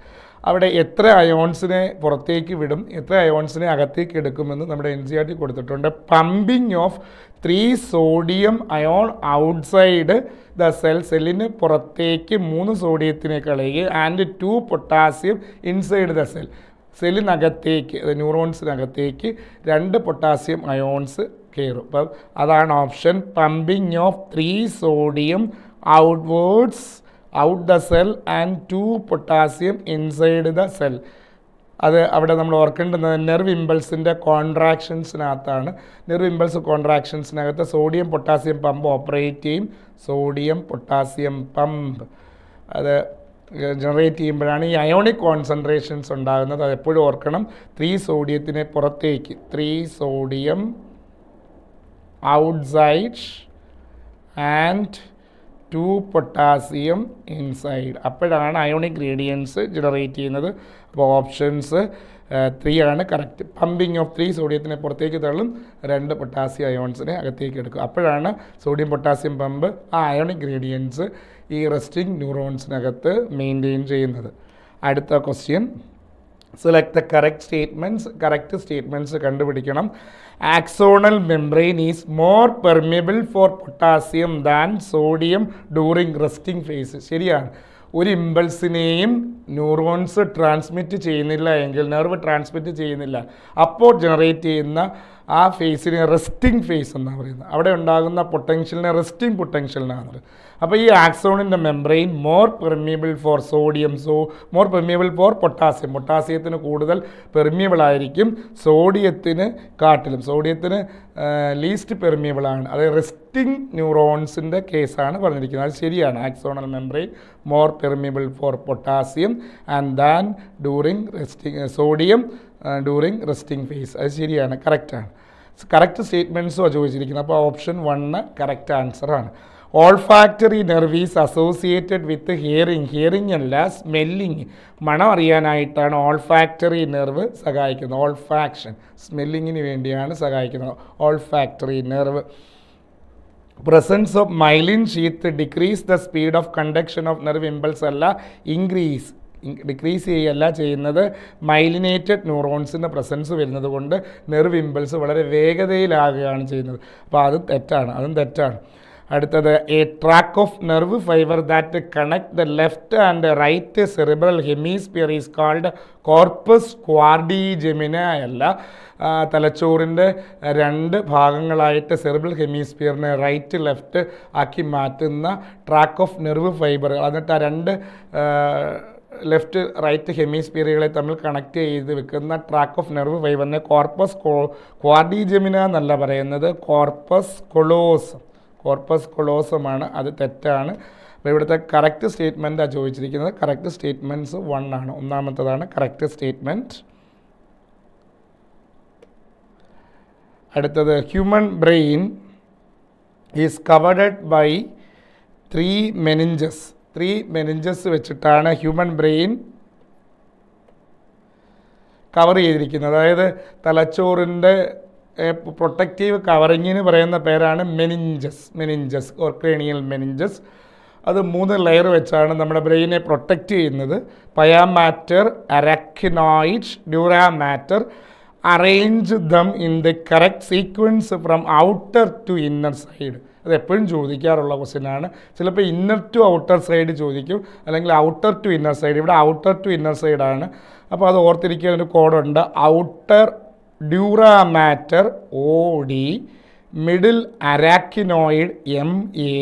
അവിടെ എത്ര അയോൺസിനെ പുറത്തേക്ക് വിടും, എത്ര അയോൺസിനെ അകത്തേക്ക് എടുക്കുമെന്ന് നമ്മുടെ NCERT കൊടുത്തിട്ടുണ്ട്. Pumping of 3 sodium ion outside the സെല്ലിന് പുറത്തേക്ക് 3 സോഡിയത്തിനെ കളയുക ആൻഡ് 2 പൊട്ടാസ്യം ഇൻസൈഡ് ദ സെല്ലിനകത്തേക്ക് ന്യൂറോൺസിനകത്തേക്ക് 2 പൊട്ടാസ്യം അയോൺസ് കയറും. അപ്പം അതാണ് option. Pumping of 3 sodium outwards out the cell and 2 potassium inside the cell. അത് അവിടെ നമ്മൾ ഓർക്കേണ്ടുന്നത് നെർവ് ഇമ്പൾസിൻ്റെ കോൺട്രാക്ഷൻസിനകത്താണ്. നെർവ് ഇമ്പൾസ് കോൺട്രാക്ഷൻസിനകത്ത് സോഡിയം പൊട്ടാസ്യം പമ്പ് ഓപ്പറേറ്റ് ചെയ്യും. സോഡിയം പൊട്ടാസ്യം പമ്പ് അത് ജനറേറ്റ് ചെയ്യുമ്പോഴാണ് ഈ അയോണിക് കോൺസെൻട്രേഷൻസ് ഉണ്ടാകുന്നത്. അതെപ്പോഴും ഓർക്കണം. 3 സോഡിയത്തിനെ പുറത്തേക്ക്, 3 sodium outside and 2 potassium inside. അപ്പോഴാണ് അയോണിക് ഗ്രേഡിയൻസ് ജനറേറ്റ് ചെയ്യുന്നത്. അപ്പോൾ ഓപ്ഷൻസ് 3 ആണ് കറക്റ്റ്. പമ്പിങ് ഓഫ് 3 സോഡിയത്തിനെ പുറത്തേക്ക് തള്ളും, 2 പൊട്ടാസ്യം അയോൺസിനെ അകത്തേക്ക് എടുക്കും. അപ്പോഴാണ് സോഡിയം പൊട്ടാസ്യം പമ്പ് ആ അയോണിക് ഗ്രേഡിയൻസ് ഈ റെസ്റ്റിംഗ് ന്യൂറോൺസിനകത്ത് മെയിൻറ്റെയിൻ ചെയ്യുന്നത്. അടുത്ത question, select the correct statements കണ്ടുപിടിക്കണം. Axonal membrane is more permeable for potassium than sodium during resting phase. ശരിയാണ്. ഒരു ഇമ്പൾസിനെയും ന്യൂറോൺസ് ട്രാൻസ്മിറ്റ് ചെയ്യുന്നില്ല എങ്കിൽ, നെർവ് ട്രാൻസ്മിറ്റ് ചെയ്യുന്നില്ല, അപ്പോൾ ജനറേറ്റ് ചെയ്യുന്ന ആ ഫേസിനെ റെസ്റ്റിംഗ് ഫേസ് എന്നാണ് പറയുന്നത്. അവിടെ ഉണ്ടാകുന്ന പൊട്ടൻഷ്യലിനെ റെസ്റ്റിംഗ് പൊട്ടൻഷ്യൽ എന്നാണ് പറയുന്നത്. അപ്പോൾ ഈ ആക്സോണിൻ്റെ membrane more permeable for sodium, more permeable for പൊട്ടാസ്യത്തിന് കൂടുതൽ പെർമിയബിൾ ആയിരിക്കും സോഡിയത്തിന് കാട്ടിലും. സോഡിയത്തിന് ലീസ്റ്റ് പെർമിയബിൾ ആണ്. അത് റെസ്റ്റിംഗ് ന്യൂറോൺസിൻ്റെ കേസാണ് പറഞ്ഞിരിക്കുന്നത്. അത് ശരിയാണ്. Axonal membrane more permeable for potassium and than sodium during resting phase. അത് ശരിയാണ്, കറക്റ്റാണ്. കറക്റ്റ് സ്റ്റേറ്റ്മെൻറ്റ്സും ചോദിച്ചിരിക്കുന്നത്. അപ്പോൾ ഓപ്ഷൻ 1 കറക്റ്റ് ആൻസറാണ്. Olfactory nerve is associated with hearing അല്ല സ്മെല്ലിങ്. മണം അറിയാനായിട്ടാണ് ഓൾഫാക്ടറി നെർവ് സഹായിക്കുന്നത്. ഓൾഫാക്ഷൻ സ്മെല്ലിങ്ങിന് വേണ്ടിയാണ് സഹായിക്കുന്നത് olfactory nerve. Presence of myelin sheath decrease the speed of conduction of nerve impulse അല്ല ഡിക്രീസ് ചെയ്യല്ല ചെയ്യുന്നത്. മൈലിനേറ്റഡ് ന്യൂറോൺസിൻ്റെ പ്രസൻസ് വരുന്നത് കൊണ്ട് നെർവ് ഇമ്പൾസ് വളരെ വേഗതയിലാകുകയാണ് ചെയ്യുന്നത്. അപ്പോൾ അതും തെറ്റാണ്. അടുത്തത്, a tract of nerve fibre that connect the left and right cerebral hemisphere is called corpus quadrigemini അല്ല. തലച്ചോറിൻ്റെ 2 ഭാഗങ്ങളായിട്ട് സെറിബ്രൽ ഹെമിസ്ഫിയറിനെ റൈറ്റ് ലെഫ്റ്റ് ആക്കി മാറ്റുന്ന ട്രാക്ക് ഓഫ് നെർവ് ഫൈബർ, എന്നിട്ട് ആ 2 ലെഫ്റ്റ് റൈറ്റ് ഹെമിസ്ഫിയറുകളെ തമ്മിൽ കണക്ട് ചെയ്ത് വെക്കുന്ന ട്രാക്ക് ഓഫ് നെർവ് ഫൈബറിനെ കോർപ്പസ് ക്വാഡ്രിജെമിനി എന്നല്ല പറയുന്നത്, കോർപ്പസ് കൊളോസമാണ്. അത് തെറ്റാണ്. അപ്പോൾ ഇവിടുത്തെ കറക്റ്റ് സ്റ്റേറ്റ്മെൻറ്റാണ് ചോദിച്ചിരിക്കുന്നത്. കറക്റ്റ് സ്റ്റേറ്റ്മെൻറ്റ്സ് 1 ആണ്. ഒന്നാമത്തതാണ് കറക്റ്റ് സ്റ്റേറ്റ്മെൻറ്റ്. അടുത്തത്, human brain is covered by 3 meninges വെച്ചിട്ടാണ് ഹ്യൂമൻ ബ്രെയിൻ കവർ ചെയ്തിരിക്കുന്നത്. അതായത് തലച്ചോറിൻ്റെ പ്രൊട്ടക്റ്റീവ് കവറിങ്ങിന് പറയുന്ന പേരാണ് മെനിഞ്ചസ് ഓർ ക്രേനിയൽ മെനിഞ്ചസ്. അത് 3 ലെയർ വെച്ചാണ് നമ്മുടെ ബ്രെയിനെ പ്രൊട്ടക്റ്റ് ചെയ്യുന്നത്. Pia mater, arachnoid, dura mater. Arrange them in the correct sequence from outer to inner side. അത് എപ്പോഴും ചോദിക്കാറുള്ള ക്വസ്റ്റ്യനാണ്. ചിലപ്പോൾ ഇന്നർ ടു ഔട്ടർ സൈഡ് ചോദിക്കും, അല്ലെങ്കിൽ ഔട്ടർ ടു ഇന്നർ സൈഡ്. ഇവിടെ ഔട്ടർ ടു ഇന്നർ സൈഡാണ്. അപ്പോൾ അത് ഓർത്തിരിക്കാൻ ഒരു കോഡുണ്ട്. Outer dura mater OD, middle arachnoid MA,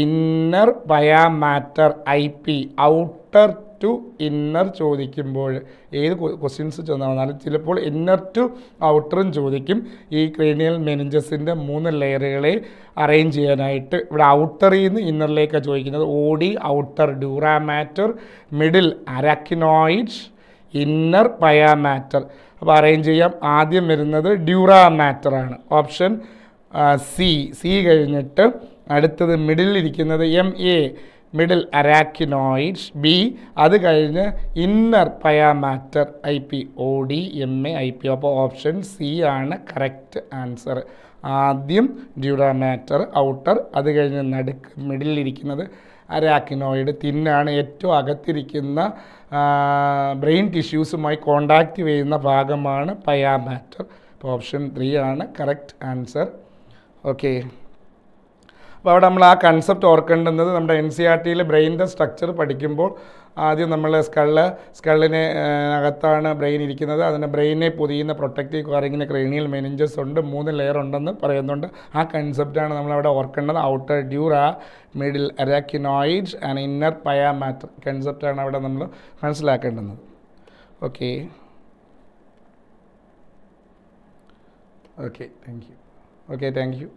inner pia mater IP. Outer to inner ചോദിക്കുമ്പോൾ ഏത് ക്വസ്റ്റ്യൻസ് ചെന്നാലും ചിലപ്പോൾ ഇന്നർ ടു ഔട്ടറും ചോദിക്കും. ഈ ക്രേനിയൽ മെനിഞ്ചസിൻ്റെ 3 ലെയറുകളെ അറേഞ്ച് ചെയ്യാനായിട്ട് ഇവിടെ ഔട്ടറിൽ നിന്ന് ഇന്നറിലേക്കാണ് ചോദിക്കുന്നത്. OD outer dura mater, middle arachnoid, inner pia mater. അപ്പോൾ അറേഞ്ച് ചെയ്യാം. ആദ്യം വരുന്നത് ഡ്യൂറാമാറ്ററാണ്. ഓപ്ഷൻ സി കഴിഞ്ഞിട്ട് അടുത്തത് മിഡിലിരിക്കുന്നത് MA, മിഡിൽ അരാക്കിനോയിഡ്. B അത് കഴിഞ്ഞ് inner pia mater IP, OD MA IP. അപ്പോൾ ഓപ്ഷൻ C ആണ് കറക്റ്റ് ആൻസർ. ആദ്യം ഡ്യൂറാമാറ്റർ ഔട്ടർ, അത് കഴിഞ്ഞ് നടുക്ക് മിഡിലിരിക്കുന്നത് അരാക്കിനോയിഡ്. തിന്നാണ് ഏറ്റവും അകത്തിരിക്കുന്ന ബ്രെയിൻ ടിഷ്യൂസുമായി കോണ്ടാക്റ്റ് ചെയ്യുന്ന ഭാഗമാണ് പയാമാറ്റർ. അപ്പോൾ ഓപ്ഷൻ 3 ആണ് കറക്റ്റ് ആൻസർ. ഓക്കെ, അപ്പോൾ അവിടെ നമ്മൾ ആ കൺസെപ്റ്റ് ഓർക്കേണ്ടുന്നത് നമ്മുടെ NCERTയിൽ ബ്രെയിനിൻ്റെ സ്ട്രക്ചർ പഠിക്കുമ്പോൾ ആദ്യം നമ്മൾ സ്കള്ളിനെ അകത്താണ് ബ്രെയിൻ ഇരിക്കുന്നത്. അതിന് ബ്രെയിനെ പൊതിയുന്ന പ്രൊട്ടക്റ്റീവ് കവറിങ്ങിന് ക്രേനിയൽ മെനിഞ്ചസ് ഉണ്ട്, 3 ലെയർ ഉണ്ടെന്ന് പറയുന്നുണ്ട്. ആ കൺസെപ്റ്റാണ് നമ്മളവിടെ ഓർക്കേണ്ടത്. Outer dura, middle arachnoid and inner pia mater കൺസെപ്റ്റാണ് അവിടെ നമ്മൾ മനസ്സിലാക്കേണ്ടത്. Okay, thank U.